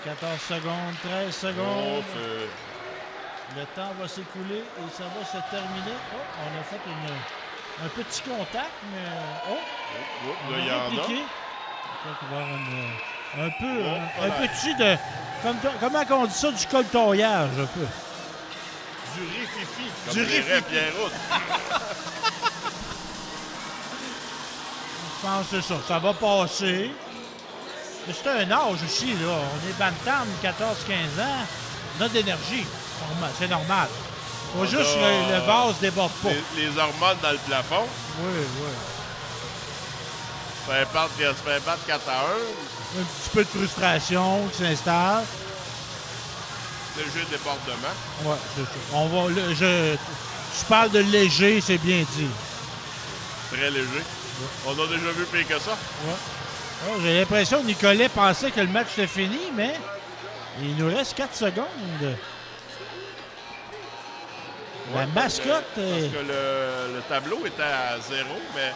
S1: 14 secondes, 13 secondes. Le temps va s'écouler et ça va se terminer. Oh, on a fait un petit contact, mais...
S4: Là, il y en a.
S1: Il va y avoir un petit de... Comment on dit ça? Du coltoyage, un peu.
S4: Du rififi, comme
S1: Du
S4: dirait Pierre-Route.
S1: Je pense que c'est ça. Ça va passer. Mais c'est un âge aussi, là. On est bantam, 14-15 ans. On a de l'énergie. C'est normal. Faut juste le vase déborde pas.
S4: Les hormones dans le plafond.
S1: Oui.
S4: Ça fait battre 4-1.
S1: Un petit peu de frustration qui s'installe.
S4: Léger débordement.
S1: Oui, c'est ça. Tu parles de léger, c'est bien dit.
S4: Très léger.
S1: Ouais.
S4: On a déjà vu pire que ça.
S1: Ouais. Oh, j'ai l'impression que Nicolet pensait que le match était fini, mais il nous reste 4 secondes. La mascotte...
S4: Parce que le tableau était à 0, mais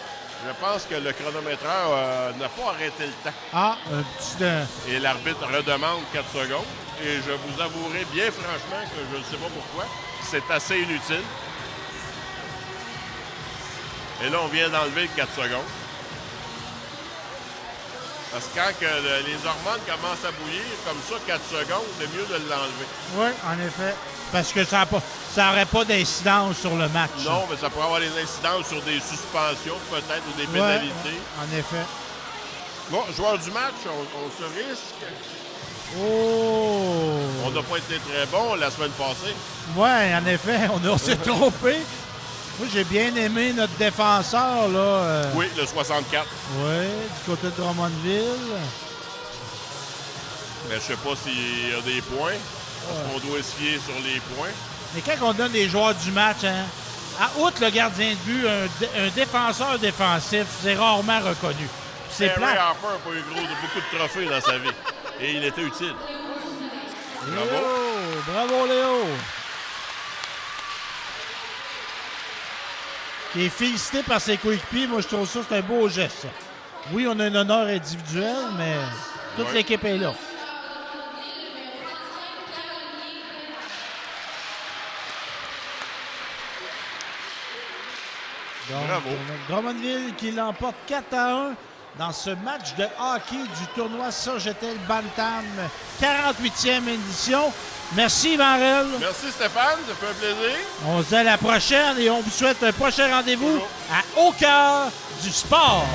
S4: je pense que le chronométreur n'a pas arrêté le temps.
S1: Ah, un petit...
S4: Et l'arbitre redemande 4 secondes. Et je vous avouerai bien franchement que je ne sais pas pourquoi. C'est assez inutile. Et là, on vient d'enlever le 4 secondes. Parce que quand les hormones commencent à bouillir, comme ça, 4 secondes, c'est mieux de l'enlever.
S1: Oui, en effet. Parce que ça n'aurait pas d'incidence sur le match.
S4: Non, mais ça pourrait avoir des incidences sur des suspensions, peut-être, ou des pénalités.
S1: En effet.
S4: Bon, joueur du match, on se risque.
S1: Oh!
S4: On n'a pas été très bon la semaine passée.
S1: Oui, en effet, on s'est trompé. Moi, j'ai bien aimé notre défenseur, là.
S4: Oui, le 64.
S1: Oui, du côté de Drummondville.
S4: Mais je sais pas s'il y a des points. Parce qu'on doit se fier sur les points.
S1: Mais quand on donne des joueurs du match, hein, à outre le gardien de but, un défenseur défensif, c'est rarement reconnu. C'est
S4: Ray
S1: plate.
S4: Harper n'a pas eu beaucoup de trophées dans sa vie. Et il était utile. Bravo.
S1: Léo! Bravo, Léo! Qui est félicité par ses coéquipiers. Moi, je trouve ça, c'est un beau geste. Ça. Oui, on a un honneur individuel, mais toute l'équipe est là. Donc,
S4: bravo.
S1: Drummondville qui l'emporte 4-1 dans ce match de hockey du tournoi Sogetel Bantam, 48e édition. Merci, Varel.
S4: Merci, Stéphane. Ça fait un plaisir.
S1: On se dit à la prochaine et on vous souhaite un prochain rendez-vous Au cœur du sport.